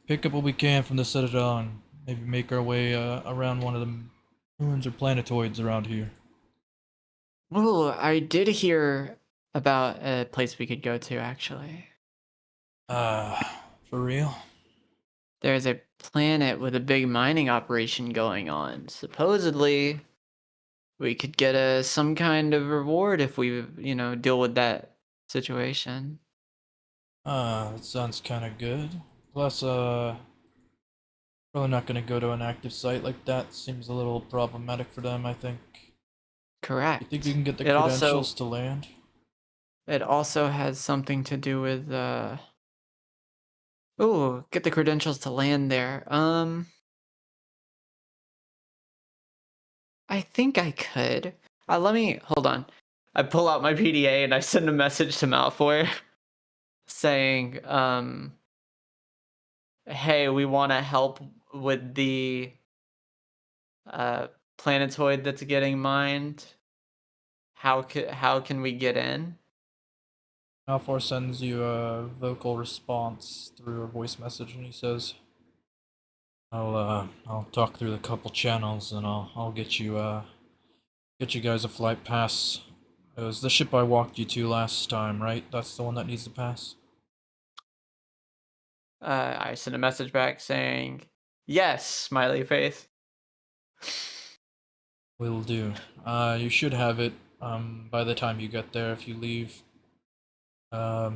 pick up what we can from the Citadel and maybe make our way, around one of the moons or planetoids around here. Oh, I did hear about a place we could go to, actually. Uh, for real? There's a planet with a big mining operation going on. Supposedly, we could get some kind of reward if we, deal with that situation. That sounds kinda good. Plus, probably not gonna go to an active site like that. Seems a little problematic for them, I think. Correct. You think we can get the It also credentials to land? it also has something to do with oh, get the credentials to land there. I think I could. Let me hold on. I pull out my PDA and I send a message to Malfoy saying, hey, we want to help with the planetoid that's getting mined. How can we get in? Malfoy sends you a vocal response through a voice message, and he says, I'll talk through the couple channels, and I'll get you guys a flight pass. It was the ship I walked you to last time, right? That's the one that needs the pass? I send a message back saying, yes, smiley face. Will do. You should have it, by the time you get there if you leave. I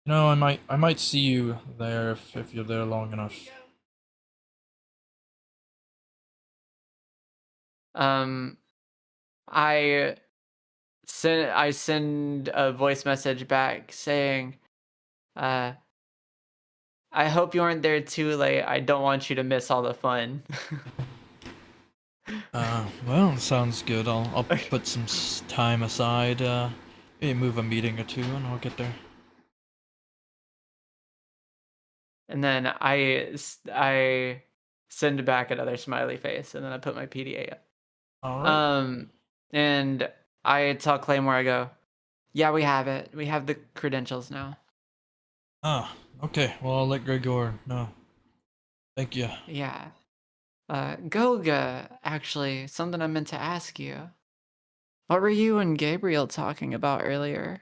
might see you there if you're there long enough. I send a voice message back saying, I hope you aren't there too late. I don't want you to miss all the fun. Well, sounds good. I'll put some time aside, maybe move a meeting or two, and I'll get there. And then I send back another smiley face, and then I put my PDA up. Alright. And I tell Claymore, I go, yeah, we have it. We have the credentials now. Ah, okay. Well, I'll let Gregor know. Thank you. Yeah. Goga, actually, something I meant to ask you. What were you and Gabriel talking about earlier?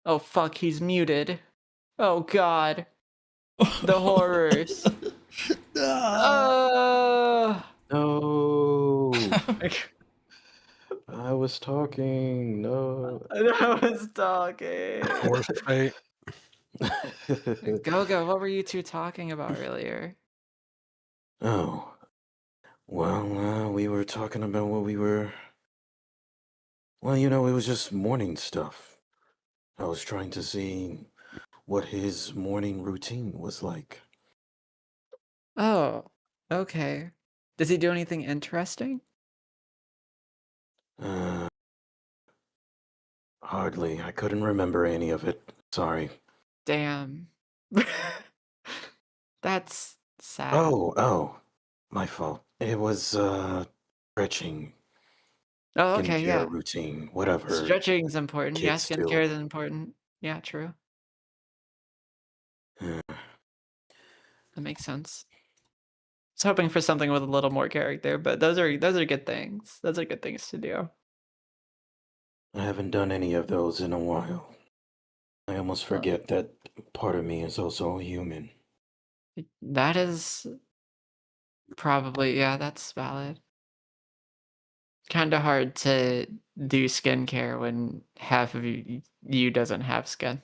Oh, fuck, he's muted. Oh, God. The horrors. Ah. No. I was talking. No. I was talking. Horse fate. Goga, what were you two talking about earlier? Oh. Well, we were talking about what we were. Well, it was just morning stuff. I was trying to see what his morning routine was like. Oh, okay. Does he do anything interesting? Uh, Hardly. I couldn't remember any of it. Sorry. Damn. That's sad. Oh, my fault. It was stretching, Oh, okay, skincare yeah. routine, whatever Stretching's important. Yeah, kids do. skincare is important. Yeah, true. Uh, That makes sense. I was hoping for something with a little more character, but those are good things. Those are good things to do. I haven't done any of those in a while. I almost forget that part of me is also a human. That is probably, yeah, that's valid. Kind of hard to do skincare when half of you doesn't have skin.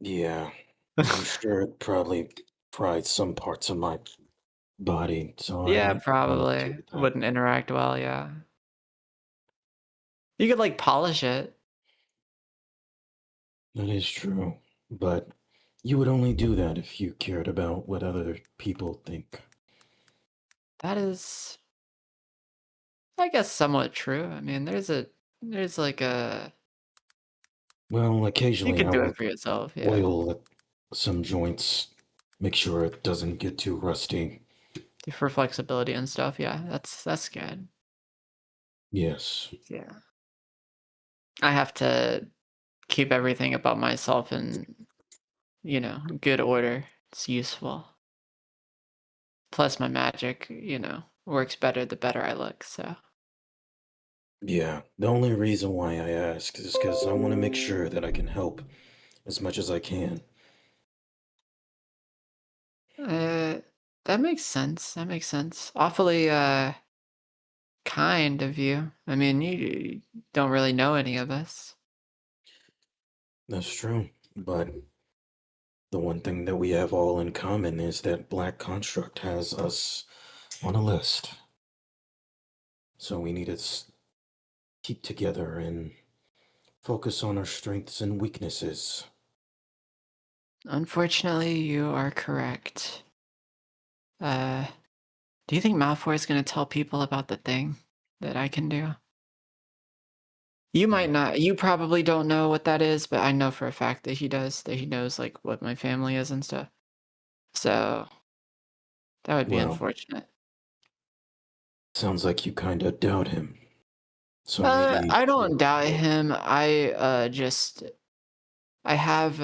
Yeah, I'm sure it probably fried some parts of my body, so I Yeah, don't probably do that. wouldn't interact well. Yeah, you could like polish it. That is true, but you would only do that if you cared about what other people think. That is, I guess, somewhat true. I mean, there's like a, Well, you occasionally can I do will it for yourself. Yeah. oil some joints, make sure it doesn't get too rusty. For flexibility and stuff. Yeah, that's good. Yes. Yeah. I have to keep everything about myself in, good order. It's useful. Plus my magic, works better the better I look, so. Yeah. The only reason why I asked is because I want to make sure that I can help as much as I can. That makes sense. That makes sense. Awfully kind of you. I mean, you don't really know any of us. That's true. But the one thing that we have all in common is that Black Construct has us on a list. So we need to keep together and focus on our strengths and weaknesses. Unfortunately, you are correct. Do you think Malfoy is going to tell people about the thing that I can do? You might not. You probably don't know what that is, but I know for a fact that he does, that he knows like what my family is and stuff. So that would be Well, unfortunate. sounds like you kind of doubt him. So maybe I don't doubt him. I have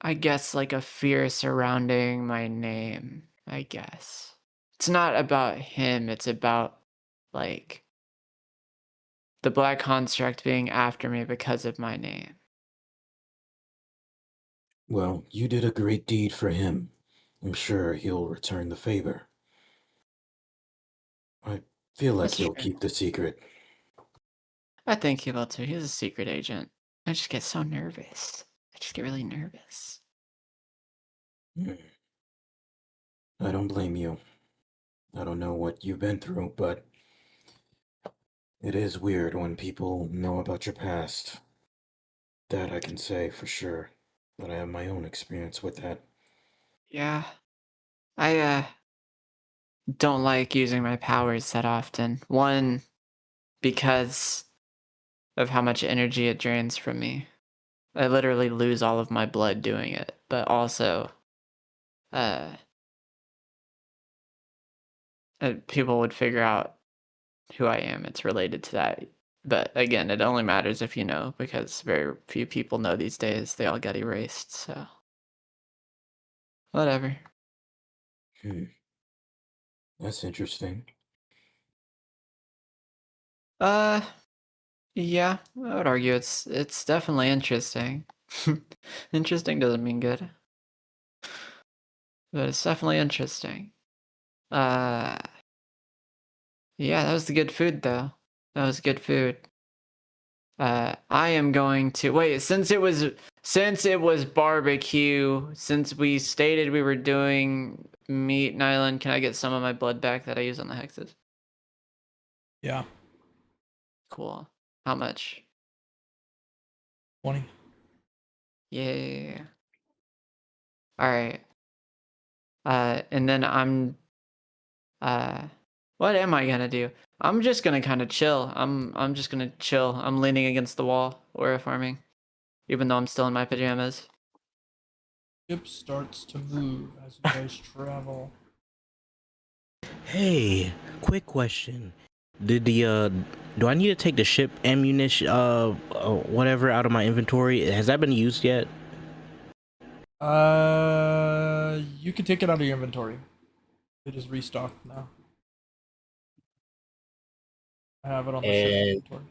I guess like a fear surrounding my name, I guess. It's not about him, it's about like the Black Construct being after me because of my name. Well, you did a great deed for him. I'm sure he'll return the favor. I feel like That's he'll true. keep the secret. I think he will too. He's a secret agent. I just get so nervous. I just get really nervous. Hmm. I don't blame you. I don't know what you've been through, but it is weird when people know about your past. That I can say for sure. But I have my own experience with that. Yeah. I don't like using my powers that often. One, because of how much energy it drains from me. I literally lose all of my blood doing it. But also, uh, people would figure out who I am. It's related to that. But again, it only matters if you know, because very few people know these days. They all got erased, so. Whatever. Hmm. That's interesting. Yeah, I would argue it's definitely interesting. Interesting doesn't mean good, but it's definitely interesting. Uh, yeah, that was the good food though. That was good food. I am going to wait since it was barbecue. Since we stated we were doing meat, Nyland, can I get some of my blood back that I use on the hexes? Yeah, Cool. How much? 20. Yeah. All right. And then what am I gonna do? I'm just gonna kind of chill. I'm just gonna chill. I'm leaning against the wall or farming, even though I'm still in my pajamas. Ship starts to move as you guys travel. Hey, quick question. Did the do I need to take the ship ammunition whatever out of my inventory? Has that been used yet? You can take it out of your inventory. It is restocked now. I have it on the ship And inventory.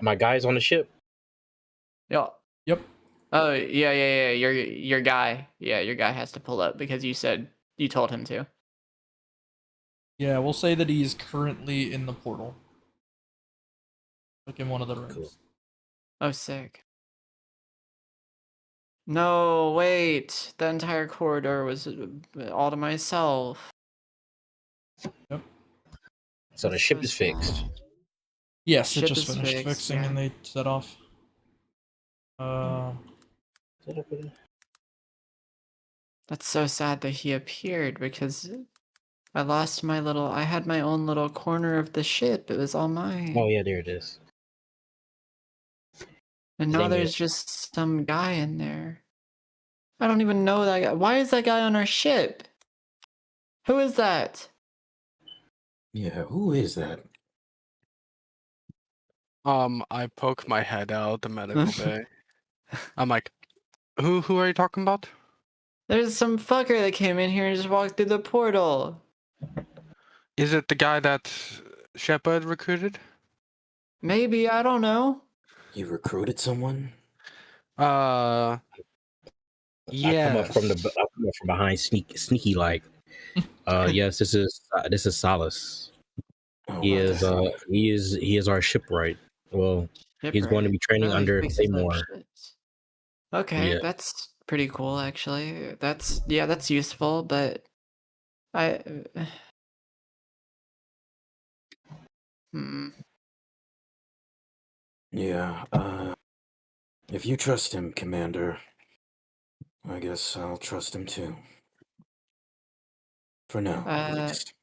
my guy's on the ship. Yeah. Yep. Oh yeah. Your guy. Yeah, your guy has to pull up because you told him to. Yeah, we'll say that he's currently in the portal. Like in one of the rooms. Cool. Oh, sick. No, wait. The entire corridor was all to myself. Yep. So the That's ship so is fixed. sad. Yes, it Ship just is finished fixed, fixing yeah. and they set off. Is that up with it? That's so sad that he appeared because I lost my little. I had my own little corner of the ship. It was all mine. Oh yeah, there it is. And His now name there's is- just some guy in there. I don't even know that guy. Why is that guy on our ship? Who is that? Yeah, who is that? I poke my head out the medical bay. I'm like, who are you talking about? There's some fucker that came in here and just walked through the portal. Is it the guy that Shepard recruited? Maybe, I don't know. You recruited someone? Uh, I come up from yes. behind, sneaky like. Yes, this is Solace. Oh, He what the is hell? he is our shipwright. Well, he's going to be Shipwright. training Oh, he under fixes our Claymore. ships. Okay, Yeah. that's pretty cool actually. That's useful, but I hmm. Yeah, if you trust him, Commander, I guess I'll trust him too. For now, at least.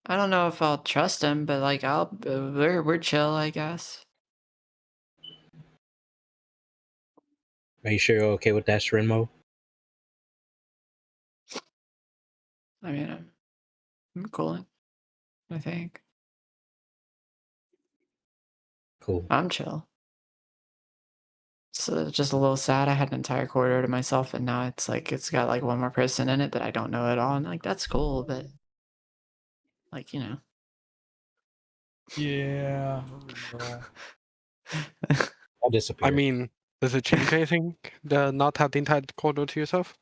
I don't know if I'll trust him, but like we're chill, I guess. Are you sure you're okay with that, Shrinmo? I mean, I'm cool. I think Cool. I'm chill. So just a little sad. I had an entire corridor to myself, and now it's like it's got like one more person in it that I don't know at all. And like that's cool, but like Yeah. for real. I'll disappear. I mean, does it change anything to not have the entire corridor to yourself?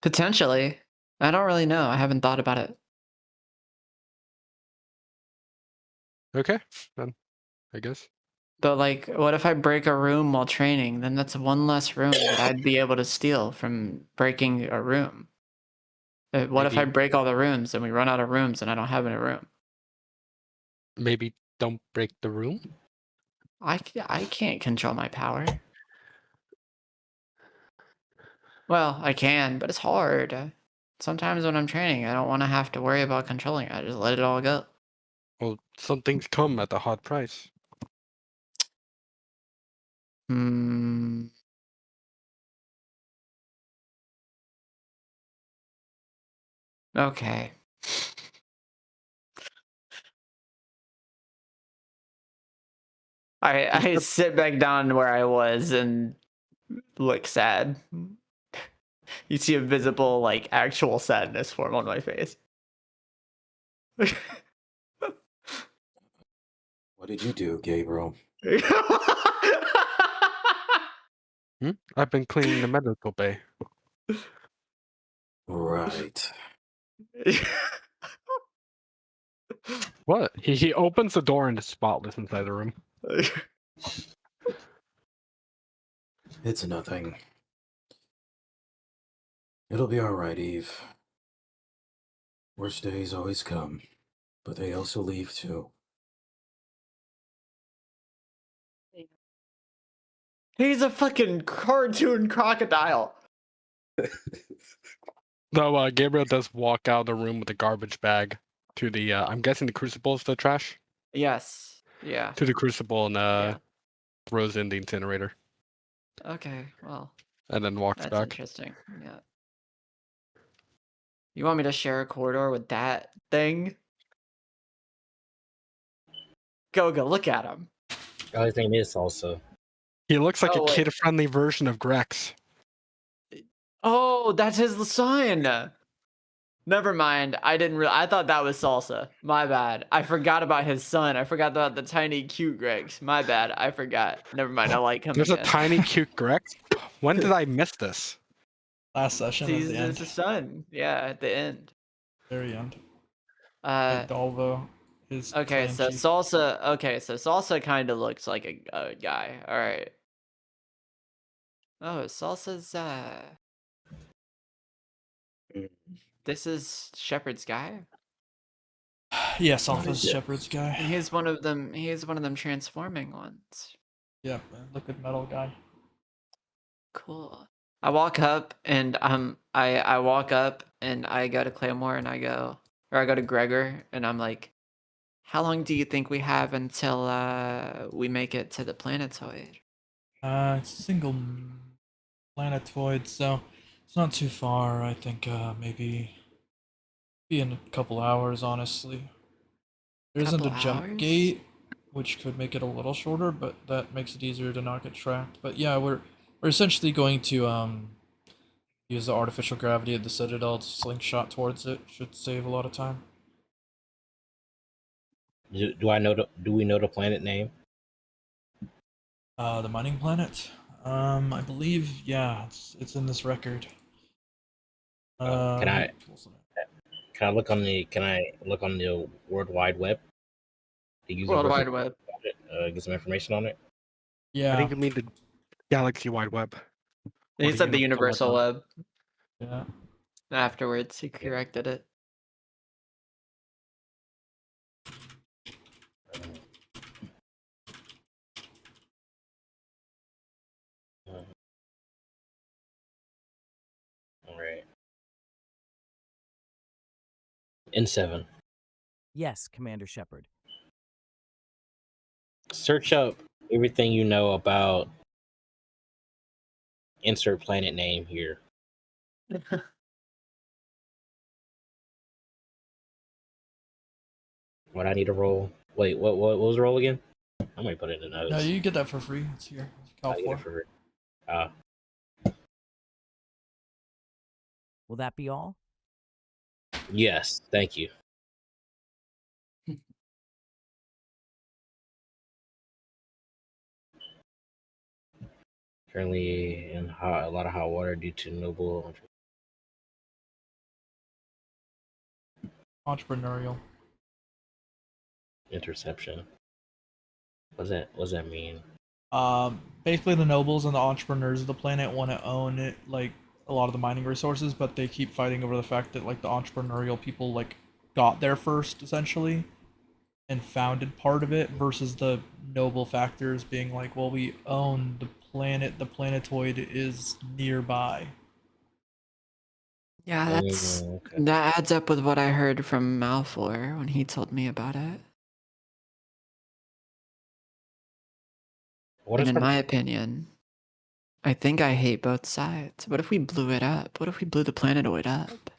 Potentially. I don't really know. I haven't thought about it. Okay, then I guess. But like, what if I break a room while training? Then that's one less room that I'd be able to steal from breaking a room. What if I Maybe break all the rooms and we run out of rooms and I don't have any room? maybe don't break the room. I can't control my power. Well, I can, but it's hard. Sometimes when I'm training, I don't want to have to worry about controlling it. I just let it all go. Well, some things come at a hard price. Hmm. Okay. I sit back down where I was and look sad. You see a visible, like, actual sadness form on my face. What did you do, Gabriel? I've been cleaning the medical bay. Right. What? He opens the door and it's spotless inside the room. It's nothing. It'll be alright, Eve. Worst days always come, but they also leave too. He's a fucking cartoon crocodile. Though Gabriel does walk out of the room with a garbage bag to the, I'm guessing the crucible is the trash? Yes. Yeah. To the crucible and Yeah. throws in the incinerator. Okay. Well, And then walks that's back. interesting. Yeah. You want me to share a corridor with that thing? Goga, look at him. Oh, his name is Salsa. He looks like Oh, a wait. kid-friendly version of Grex. Oh, that's his sign. Never mind. I thought that was Salsa. My bad. I forgot about his son. I forgot about the tiny cute Grex. My bad. I forgot. Never mind. I like him There's again. a tiny cute Grex? When did I miss this? Last session at the end. It's a son. Yeah, at the end. Very end. Uh, Dolvo is okay, clan so chief. Salsa kind of looks like a guy. All right. Oh, Salsa's Mm. this is Shepard's guy. Yes, Alpha's Shepard's guy. He's one of them. He's one of them transforming ones. Yeah, liquid metal guy. Cool. I walk up and I walk up and I go to Claymore and I go to Gregor and I'm like, how long do you think we have until we make it to the planetoid? It's a single planetoid, so it's not too far. I think maybe be in a couple hours, honestly. There isn't a Couple jump hours? gate, which could make it a little shorter, but that makes it easier to not get tracked. But yeah, we're essentially going to use the artificial gravity of the Citadel to slingshot towards it. Should save a lot of time. Do we know the planet name? The mining planet. I believe it's in this record. Can I look on the World Wide Web? The user World version Wide Web. of it, get some information on it. Yeah. I think you mean the Galaxy Wide Web. He Or said the Universal Web. Yeah. Afterwards, he corrected it. All right. N7. Yes, Commander Shepard. Search up everything you know about insert planet name here. What I need to roll? Wait, what was the roll again? I might put it in the notes. No, you get that for free. It's here. Cal I get 4. it for Will that be all? yes, thank you. Currently in a lot of hot water due to noble Entrepreneurial. interception. What does that mean? Basically the nobles and the entrepreneurs of the planet want to own it, like a lot of the mining resources, but they keep fighting over the fact that like the entrepreneurial people like got there first essentially and founded part of it versus the noble factors being like, well, we own the planet, the planetoid is nearby. Yeah, Okay. that adds up with what I heard from Malfoy when he told me about it. And in my opinion, I think I hate both sides. What if we blew it up? What if we blew the planetoid up?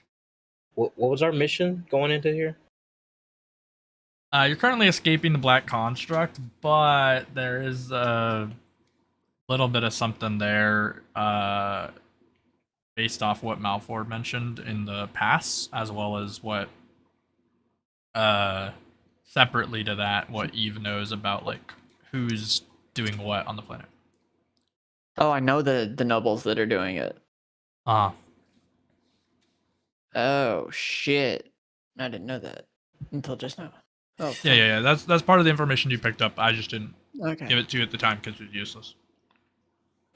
What was our mission going into here? You're currently escaping the Black Construct, but there is a little bit of something there based off what Malfoy mentioned in the past, as well as what separately to that, what Eve knows about like who's doing what on the planet. Oh, I know the nobles that are doing it. Oh shit. I didn't know that until just now. Oh yeah. That's part of the information you picked up. I just didn't okay. give it to you at the time because it was useless.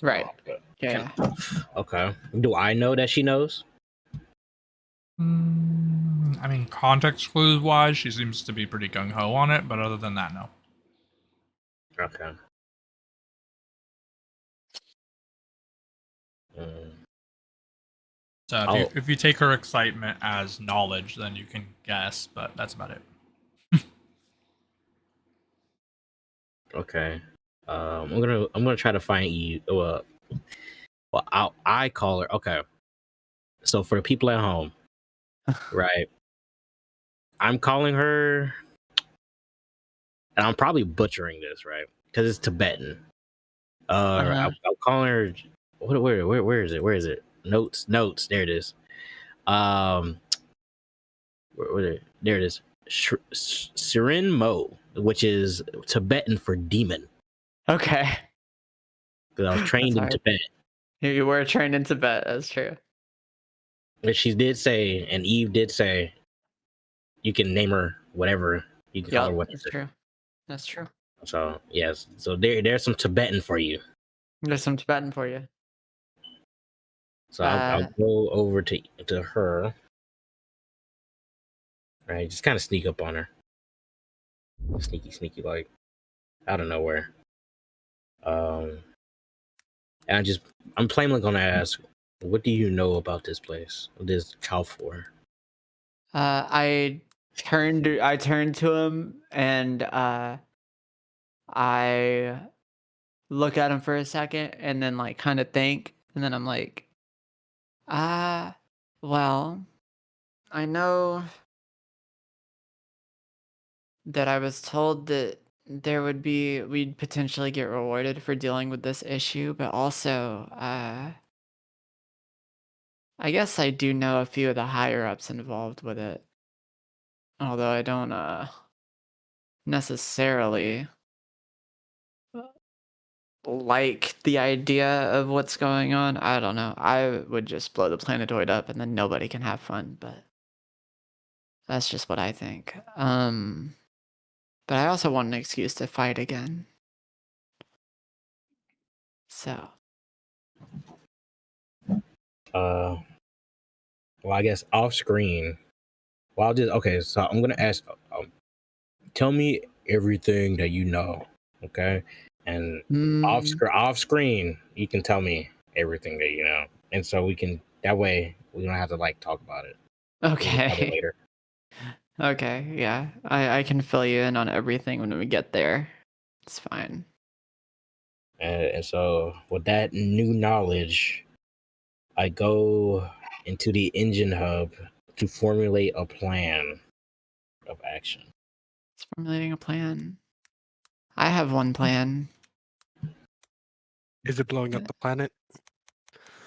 Right. Yeah. Okay. Do I know that she knows? I mean, context clues wise, she seems to be pretty gung ho on it, but other than that, no. Okay. So if you take her excitement as knowledge, then you can guess, but that's about it. Okay. I'm gonna try to find you. Well, I call her. Okay. So for the people at home, right? I'm calling her, and I'm probably butchering this, right? Because it's Tibetan. I'm calling her. Where is it? Where is it? Notes. There it is. There it is. Sirin Mo, which is Tibetan for demon. Okay. Because I was trained in Tibet. You were trained in Tibet, that's true. And she did say, and Eve did say, you can name her whatever. You can call her whatever. That's true. That's true. So yes. So there's some Tibetan for you. There's some Tibetan for you. So I'll go over to her. right? Just kind of sneak up on her, sneaky, like out of nowhere. And I'm plainly gonna ask, what do you know about this place, this Calfor? I turned to him and I look at him for a second and then like kind of think, and then I'm like, well, I know that I was told that we'd potentially get rewarded for dealing with this issue, but also I guess I do know a few of the higher ups involved with it. Although I don't necessarily like the idea of what's going on. I don't know. I would just blow the planetoid up and then nobody can have fun, but that's just what I think. But I also want an excuse to fight again. So, Well, I guess off screen. Well, okay. So I'm gonna ask. Tell me everything that you know, okay? And off screen, you can tell me everything that you know, and so we can that way we don't have to like talk about it. We can talk about it okay. later. Okay, yeah. I can fill you in on everything when we get there. It's fine. And so with that new knowledge, I go into the engine hub to formulate a plan of action. It's formulating a plan. I have one plan. Is it blowing up the planet?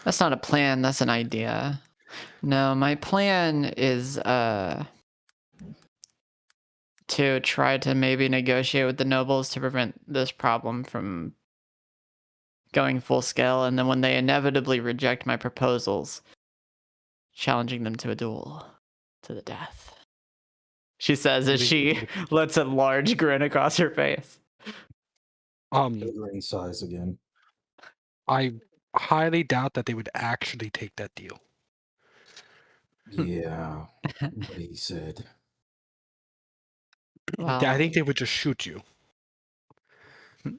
That's not a plan, that's an idea. No, my plan is to try to maybe negotiate with the nobles to prevent this problem from going full scale, and then when they inevitably reject my proposals, challenging them to a duel to the death. She says as she lets a large grin across her face. Gogarine size again. I highly doubt that they would actually take that deal. Yeah, what he said. Well, I think they would just shoot you. You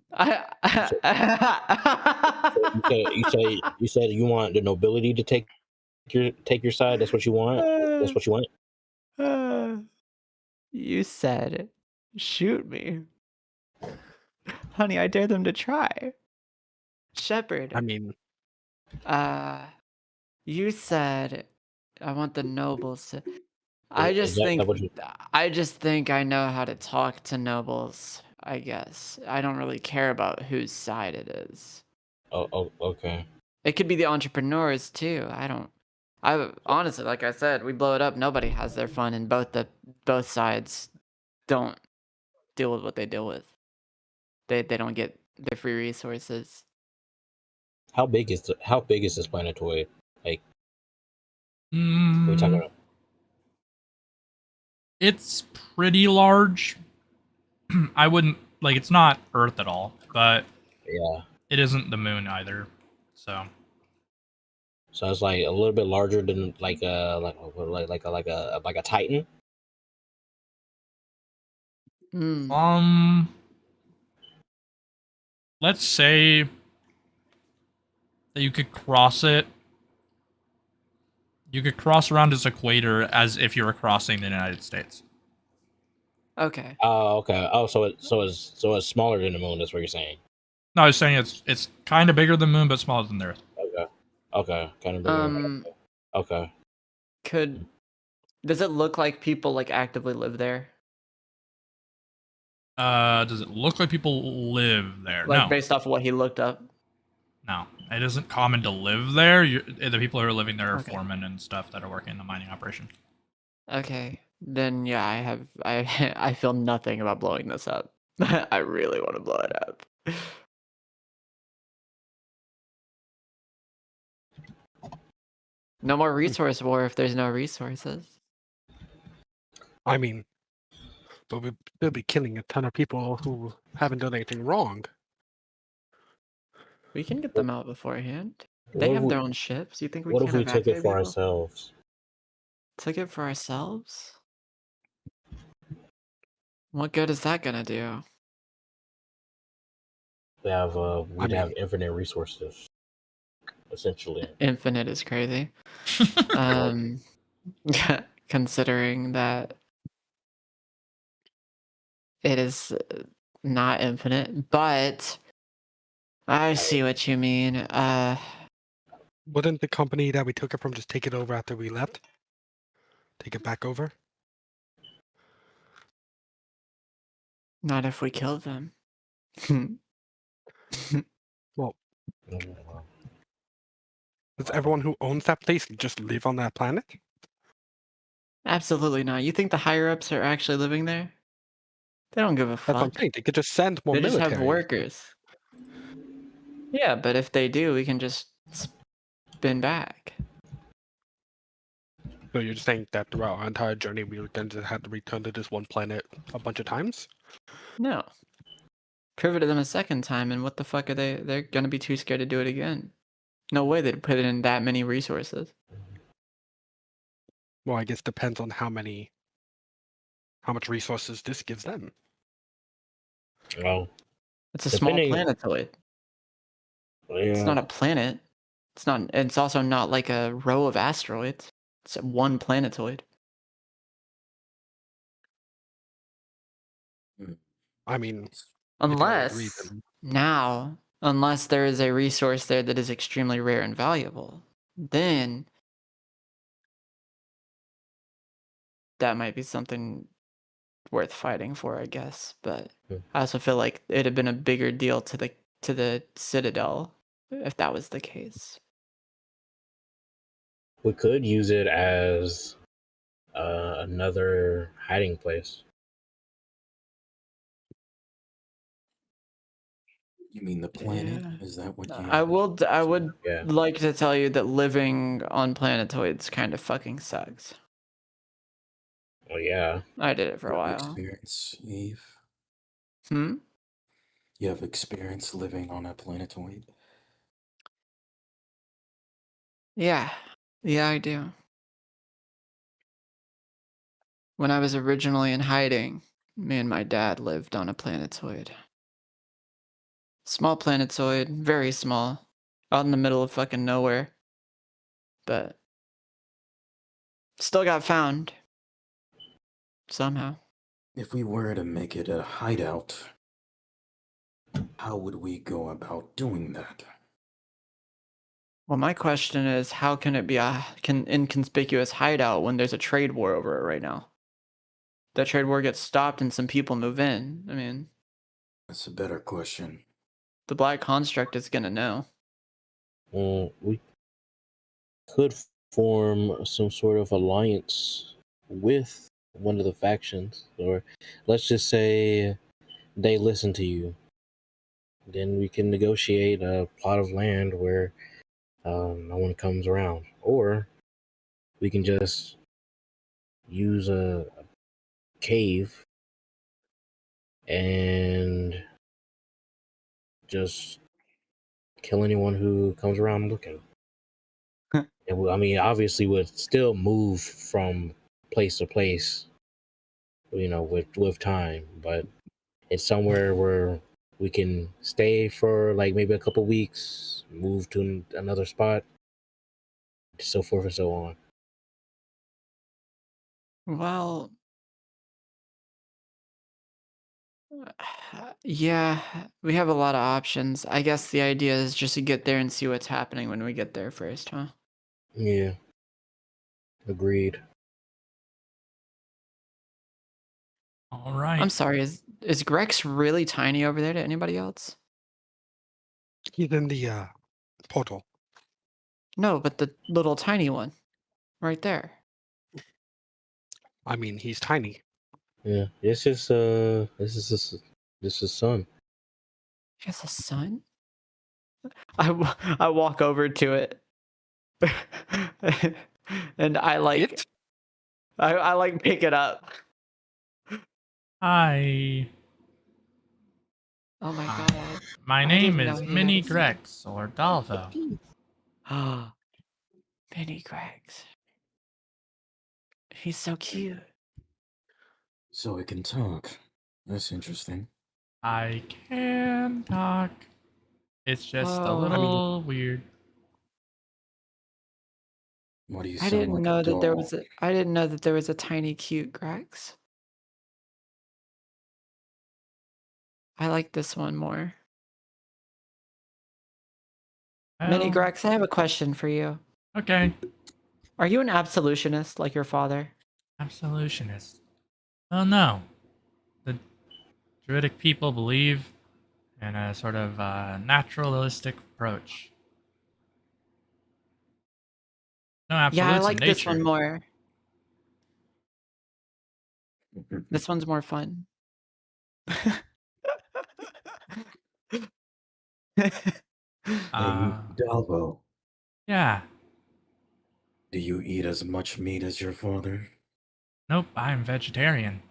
said you want the nobility to take your side. That's what you want. That's what you want. You said, shoot me. Honey, I dare them to try. Shepard. I mean, You said, I want the nobles to... I Is just that think I know how to talk to nobles, I guess. I don't really care about whose side it is. Oh, okay. It could be the entrepreneurs too. I honestly, like I said, we blow it up, nobody has their fun, and both sides don't deal with what they deal with. They don't get their free resources. How big is this planetoid? Like, what are we talking about? It's pretty large. I wouldn't like. It's not Earth at all, but Yeah. it isn't the moon either. So it's like a little bit larger than like a Titan. Let's say that you could cross it. You could cross around its equator as if you were crossing the United States. Okay. Oh, okay. Oh, so it's smaller than the moon. That's what you're saying. No, I was saying it's kind of bigger than the moon, but smaller than the Earth. Okay. Kind of bigger. Okay. Does it look like people like actively live there? Does it look like people live there? Like no. based off of what he looked up? No, it isn't common to live there. The people who are living there are Okay. foremen and stuff that are working the mining operation. Okay, then yeah, I feel nothing about blowing this up. I really want to blow it up. No more resource war if there's no resources. I mean, but they'll be killing a ton of people who haven't done anything wrong. We can get them out beforehand. They have their own ships. You think we What can't if we took evacuate it for people? ourselves? Took it for ourselves? What good is that gonna do? We have I we'd have mean, infinite resources, essentially. Infinite is crazy. Um, considering that it is not infinite, but I see what you mean. wouldn't the company that we took it from just take it over after we left? Take it back over? Not if we kill them. Well, Mm, does everyone who owns that place just live on that planet? Absolutely not. You think the higher ups are actually living there? They don't give a That's what I'm fuck. saying. They could just send more They just military. have workers. Yeah, but if they do, we can just spin back. So you're just saying that throughout our entire journey, we would then just have to return to this one planet a bunch of times? No. Prove it to them a second time, and what the fuck are they? They're gonna be too scared to do it again. No way they'd put in that many resources. Well, I guess depends on how much resources this gives them. Well, It's a small depending- planetoid. It's yeah, not a planet. It's not. It's also not like a row of asteroids. It's one planetoid. I mean, Unless reason. now, unless there is a resource there that is extremely rare and valuable, then that might be something worth fighting for, I guess. But Hmm. I also feel like it'd have been a bigger deal to the Citadel if that was the case. we could use it as another hiding place. You mean the planet? Yeah. Is that what you? I would Yeah. like to tell you that living on planetoids kind of fucking sucks. Well, yeah. I did it for a Have while. experience, Eve? Hmm? You have experience living on a planetoid? Yeah. Yeah, I do. When I was originally in hiding, me and my dad lived on a planetoid. Small planetoid, very small, out in the middle of fucking nowhere. But still got found. Somehow. If we were to make it a hideout, how would we go about doing that? Well, my question is, how can it be a inconspicuous hideout when there's a trade war over it right now? That trade war gets stopped and some people move in. I mean, That's a better question. the Black Construct is gonna know. We could form some sort of alliance with one of the factions, or let's just say they listen to you. Then we can negotiate a plot of land where no one comes around, or we can just use a cave and just kill anyone who comes around looking. And I mean, obviously, would still move from place to place, with time, but it's somewhere where we can stay for like maybe a couple weeks, move to another spot, so forth and so on. Well, yeah, we have a lot of options. I guess the idea is just to get there and see what's happening when we get there first, huh? Yeah, agreed. All right. I'm sorry, is Grex really tiny over there to anybody else? He's in the portal. No, but the little tiny one. Right there. I mean, he's tiny. Yeah, this is sun. He has a son? I walk over to it. And I like It? I like pick it up. Hi. Oh my god. My I name didn't know is he had Mini a son. Grex or Dalvo. Ah, Mini Grex. He's so cute. So it can talk. That's interesting. I can talk. It's just a Oh, little weird. Why do you I sound didn't like know a that there doll? was I didn't know that there was a tiny cute Grex. I like this one more. Mini Well, Grex, I have a question for you. okay. Are you an absolutionist like your father? Absolutionist. Well, no. The Druidic people believe in a sort of naturalistic approach. No Yeah, I absolutes in like this one nature. more. This one's more fun. Uh, Dalvo, yeah. do you eat as much meat as your father? Nope, I'm vegetarian.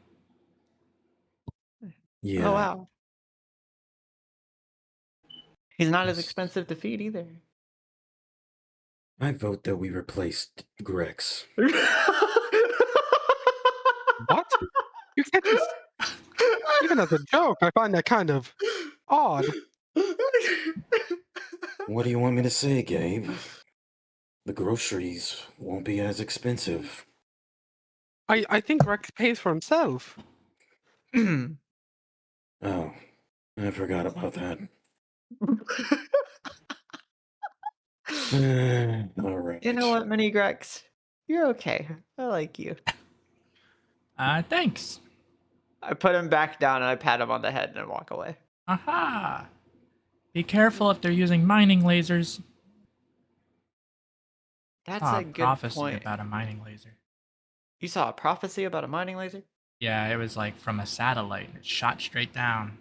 Yeah. Oh wow. He's not as Yes. expensive to feed either. I vote that we replaced Grex. What? You can't just. Even as a joke, I find that kind of odd. What do you want me to say, Gabe? The groceries won't be as expensive. I think Rex pays for himself. Oh, I forgot about that. All right. You know what, Mini Grex? You're okay. I like you. Thanks. I put him back down and I pat him on the head and walk away. Aha! Be careful if they're using mining lasers. That's Saw a a good prophecy point. about a mining laser. You saw a prophecy about a mining laser? Yeah, it was like from a satellite. It shot straight down.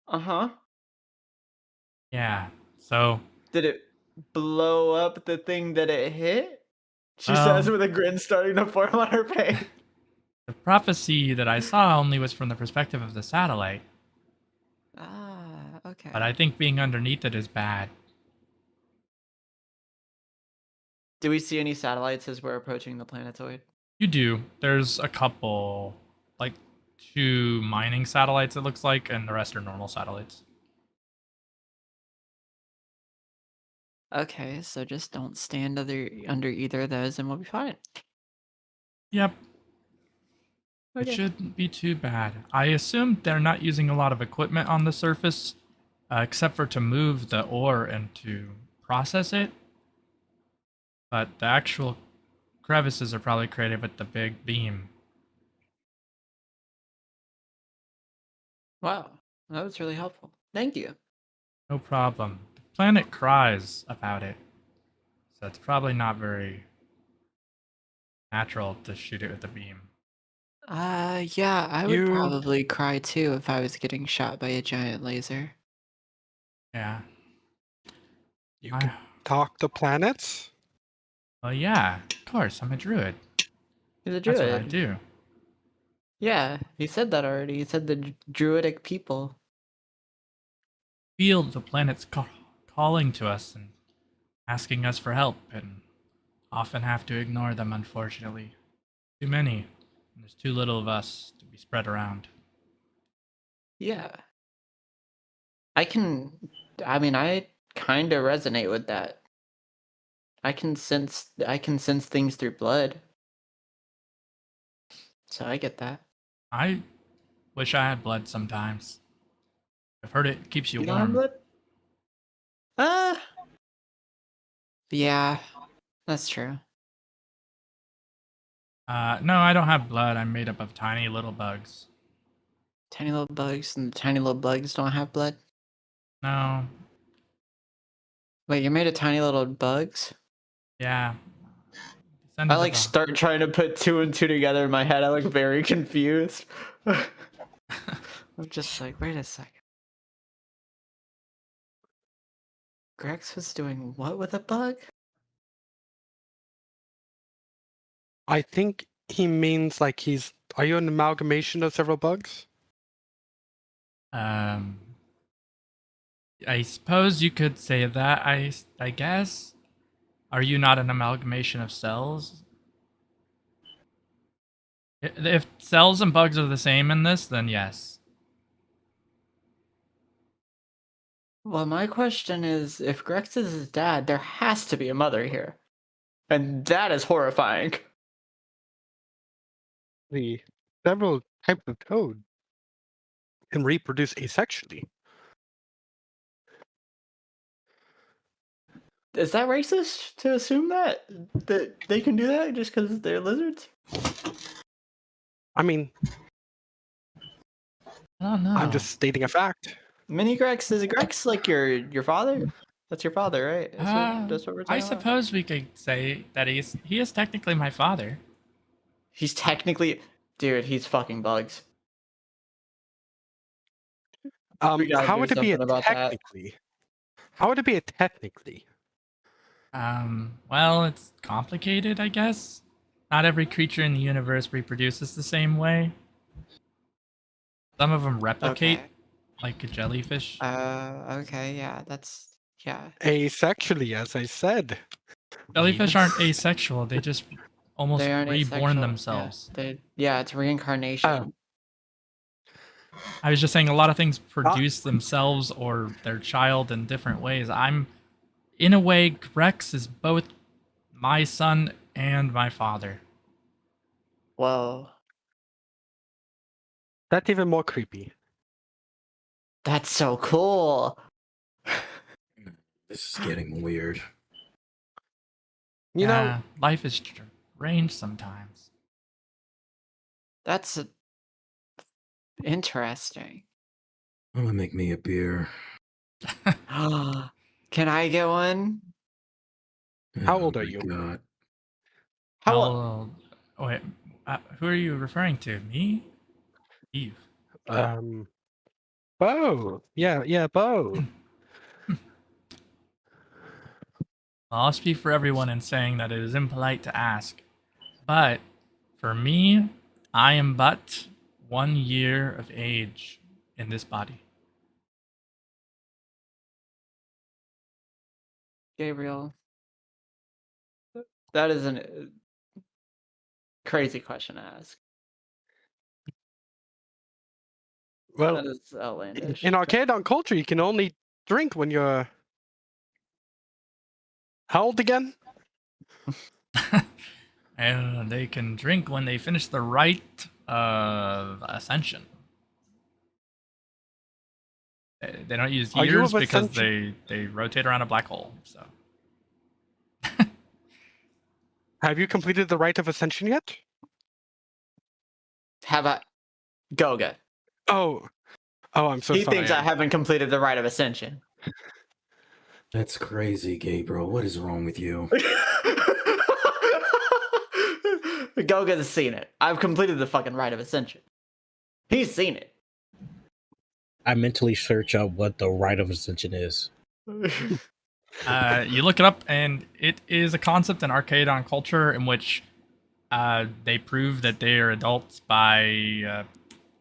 Uh-huh. Yeah. So, Did it blow up the thing that it hit? She Well- says with a grin starting to form on her face. the prophecy that I saw only was from the perspective of the satellite, Ah, okay. but I think being underneath it is bad. Do we see any satellites as we're approaching the planetoid? You do. There's a couple, like 2 mining satellites, it looks like, and the rest are normal satellites. Okay, so just don't stand under either of those and we'll be fine. Yep. It Okay. shouldn't be too bad. I assume they're not using a lot of equipment on the surface, except for to move the ore and to process it. But the actual crevices are probably created with the big beam. Wow, that was really helpful. Thank you. No problem. The planet cries about it, so it's probably not very natural to shoot it with a beam. Yeah, I would You- probably cry too if I was getting shot by a giant laser. Yeah. You I- can talk to planets? Well, yeah, of course, I'm a druid. He's a That's druid. what I do. Yeah, he said that already. He said the druidic people. Feel the planets calling to us and asking us for help, and often have to ignore them, unfortunately. Too many, and there's too little of us to be spread around. Yeah. I mean, I kind of resonate with that. I can sense things through blood. So I get that. I wish I had blood sometimes. I've heard it keeps you You don't have warm. blood? Ah. Yeah, that's true. No, I don't have blood. I'm made up of tiny little bugs. Tiny little bugs and tiny little bugs don't have blood. No, Wait, you're made of tiny little bugs? yeah. I Descendant like of a- start trying to put 2 and 2 together in my head. I look very confused. I'm just like, wait a second. Grex was doing what with a bug? I think he means like he's. Are you an amalgamation of several bugs? Um, I suppose you could say that. I guess. Are you not an amalgamation of cells? If cells and bugs are the same in this, then yes. Well, my question is, if Grex is his dad, there has to be a mother here. And that is horrifying. The several types of toad can reproduce asexually. Is that racist to assume that they can do that just because they're lizards? I mean, I don't know. I'm just stating a fact. Mini Grex, is Grex like your father? That's your father, right? That's what we're talking I about? suppose we could say that he is technically my father. He's technically, dude, he's fucking bugs. We gotta How do would it be a something about that. technically? How would it be a technically? Well, it's complicated, I guess. Not every creature in the universe reproduces the same way. Some of them replicate, Okay. like a jellyfish. Okay, yeah, yeah. Asexually, as I said. Jellyfish aren't asexual, they just almost They aren't reborn asexual. themselves. Yeah, it's reincarnation. I was just saying a lot of things produce themselves or their child in different ways. In a way, Grex is both my son and my father. Whoa. That's even more creepy. That's so cool. This is getting weird. You know, Life is strange sometimes. That's interesting. I'm gonna make me a beer. Can I get one? How old Oh are my you? God. How old? Wait, who are you referring to? Me? Eve. Bo. Yeah, Bo. I'll speak for everyone in saying that it is impolite to ask. But for me, I am but 1 year of age in this body. Gabriel? That is a crazy question to ask. Well, That is outlandish. in Arcadon culture, you can only drink when you're how old again? And they can drink when they finish the rite of ascension. They don't use Are you years of because ascension? they rotate around a black hole. So Have you completed the rite of ascension yet? Have I Goga? Oh, I'm so He sorry. thinks I haven't completed the rite of ascension. That's crazy, Gabriel. What is wrong with you? Goga's seen it. I've completed the fucking rite of ascension. He's seen it. I mentally search up what the rite of ascension is. you look it up, and it is a concept in Arcadon culture in which they prove that they are adults by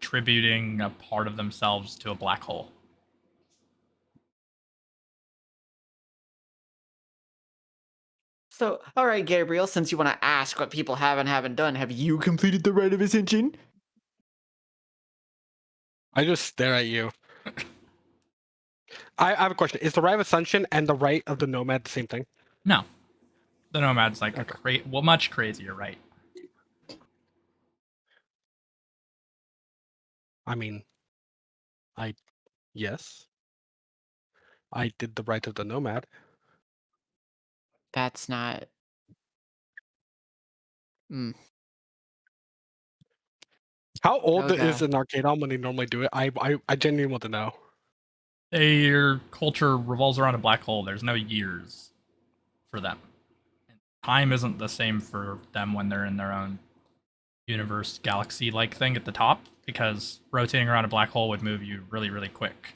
tributing a part of themselves to a black hole. So, all right, Gabriel, since you want to ask what people have and haven't done, have you completed the rite of ascension? I just stare at you. I have a question. Is the rite of ascension and the rite of the Nomad the same thing? No, the Nomad's like Okay. much crazier, right? I mean, yes. I did the rite of the Nomad. That's not. How old Okay. is an Arcadon when they normally do it? I genuinely want to know. Their culture revolves around a black hole. There's no years for them. Time isn't the same for them when they're in their own universe, galaxy-like thing at the top, because rotating around a black hole would move you really, really quick.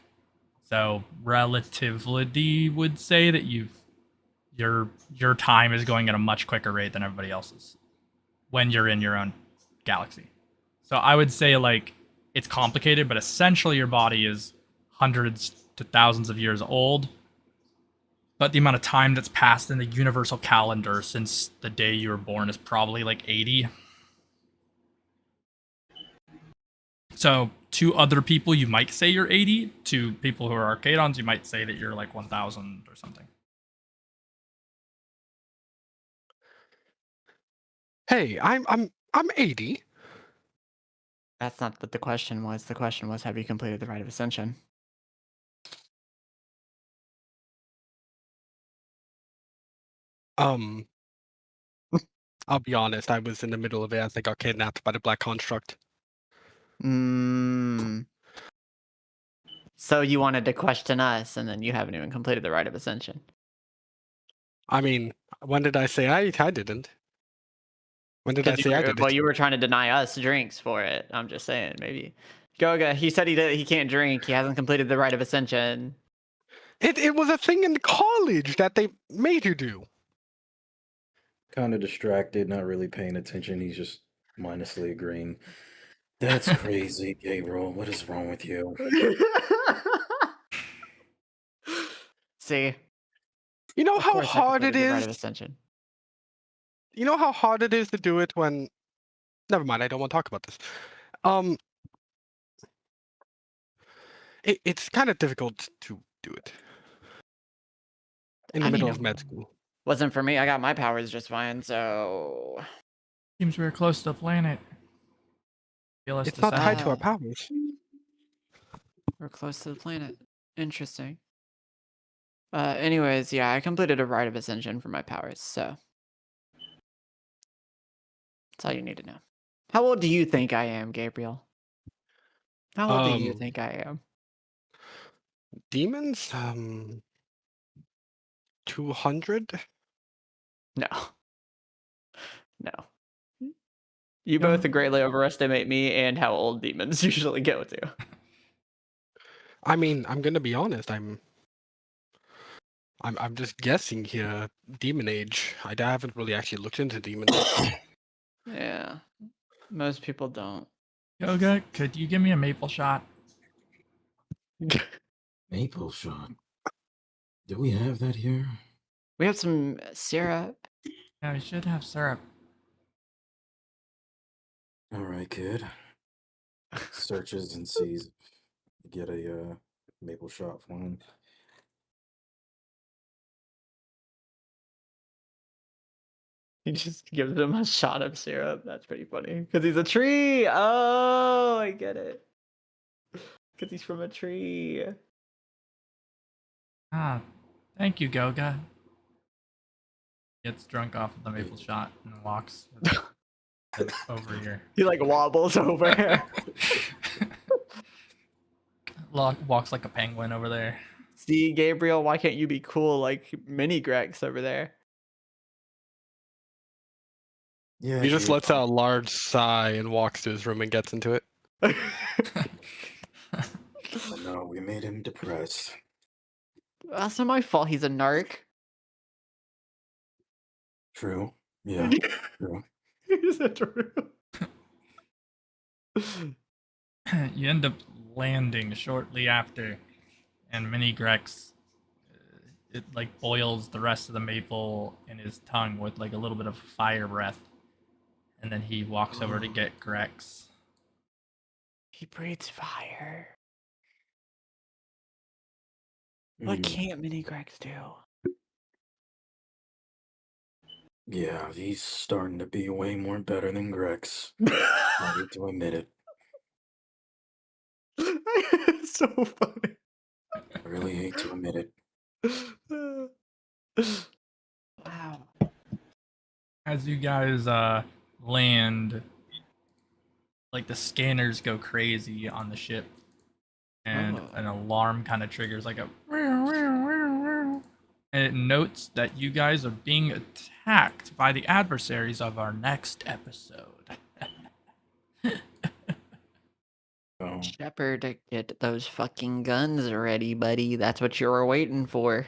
So relativity would say that your time is going at a much quicker rate than everybody else's when you're in your own galaxy. So I would say like it's complicated, but essentially your body is hundreds to thousands of years old. But the amount of time that's passed in the universal calendar since the day you were born is probably like 80. So to other people, you might say you're 80. To people who are Arcadons, you might say that you're like 1,000 or something. Hey, I'm 80. That's not what the question was. The question was, have you completed the rite of ascension? I'll be honest, I was in the middle of it as I got kidnapped by the Black Construct. Mm. So you wanted to question us, and then you haven't even completed the rite of ascension. I mean, when did I say I didn't? When did I say I did Well, it? you were trying to deny us drinks for it. I'm just saying, maybe. Goga, he said he can't drink. He hasn't completed the rite of ascension. It was a thing in college that they made you do. Kind of distracted, not really paying attention. He's just mindlessly agreeing. That's crazy, Gabriel. What is wrong with you? See, You know of how course I hard it completed the rite of is? ascension. You know how hard it is to do it when... Never mind, I don't want to talk about this. It's kind of difficult to do it. In the I mean, middle it of med school. wasn't for me. I got my powers just fine, so... Seems we're close to the planet. Feel us It's to not say. tied to our powers. We're close to the planet. Interesting. Anyways, yeah, I completed a rite of ascension for my powers, so... That's all you need to know. How old do you think I am, Gabriel? How old do you think I am? Demons? 200? No. No. You Yeah. both greatly overestimate me and how old demons usually go to. I mean, I'm gonna be honest. I'm just guessing here. Demon age. I haven't really actually looked into demons. Yeah. Most people don't. Yoga, could you give me a maple shot? Maple shot. Do we have that here? We have some syrup. Yeah, we should have syrup. All right, kid. Searches and sees. Get a maple shot for him. He just gives him a shot of syrup. That's pretty funny. Because he's a tree. Oh, I get it. Because he's from a tree. Ah, thank you, Goga. Gets drunk off of the maple shot and walks over here. He like wobbles over. Walks like a penguin over there. See, Gabriel, why can't you be cool like mini Grex over there? Yeah. He just kid. lets out a large sigh and walks to his room and gets into it. Oh, no, we made him depressed. That's not my fault. He's a narc. True. Yeah. True. He's a true. You end up landing shortly after, and Mini Grex, it like boils the rest of the maple in his tongue with like a little bit of fire breath, and then he walks over to get Grex. He breathes fire. What Mm, can't mini Grex do? yeah, he's starting to be way more better than Grex. I hate to admit it. It's so funny. I really hate to admit it. Wow. As you guys land, like the scanners go crazy on the ship, and an alarm kind of triggers, like a, and it notes that you guys are being attacked by the adversaries of our next episode. Oh, Shepard, get those fucking guns ready, buddy. That's what you were waiting for.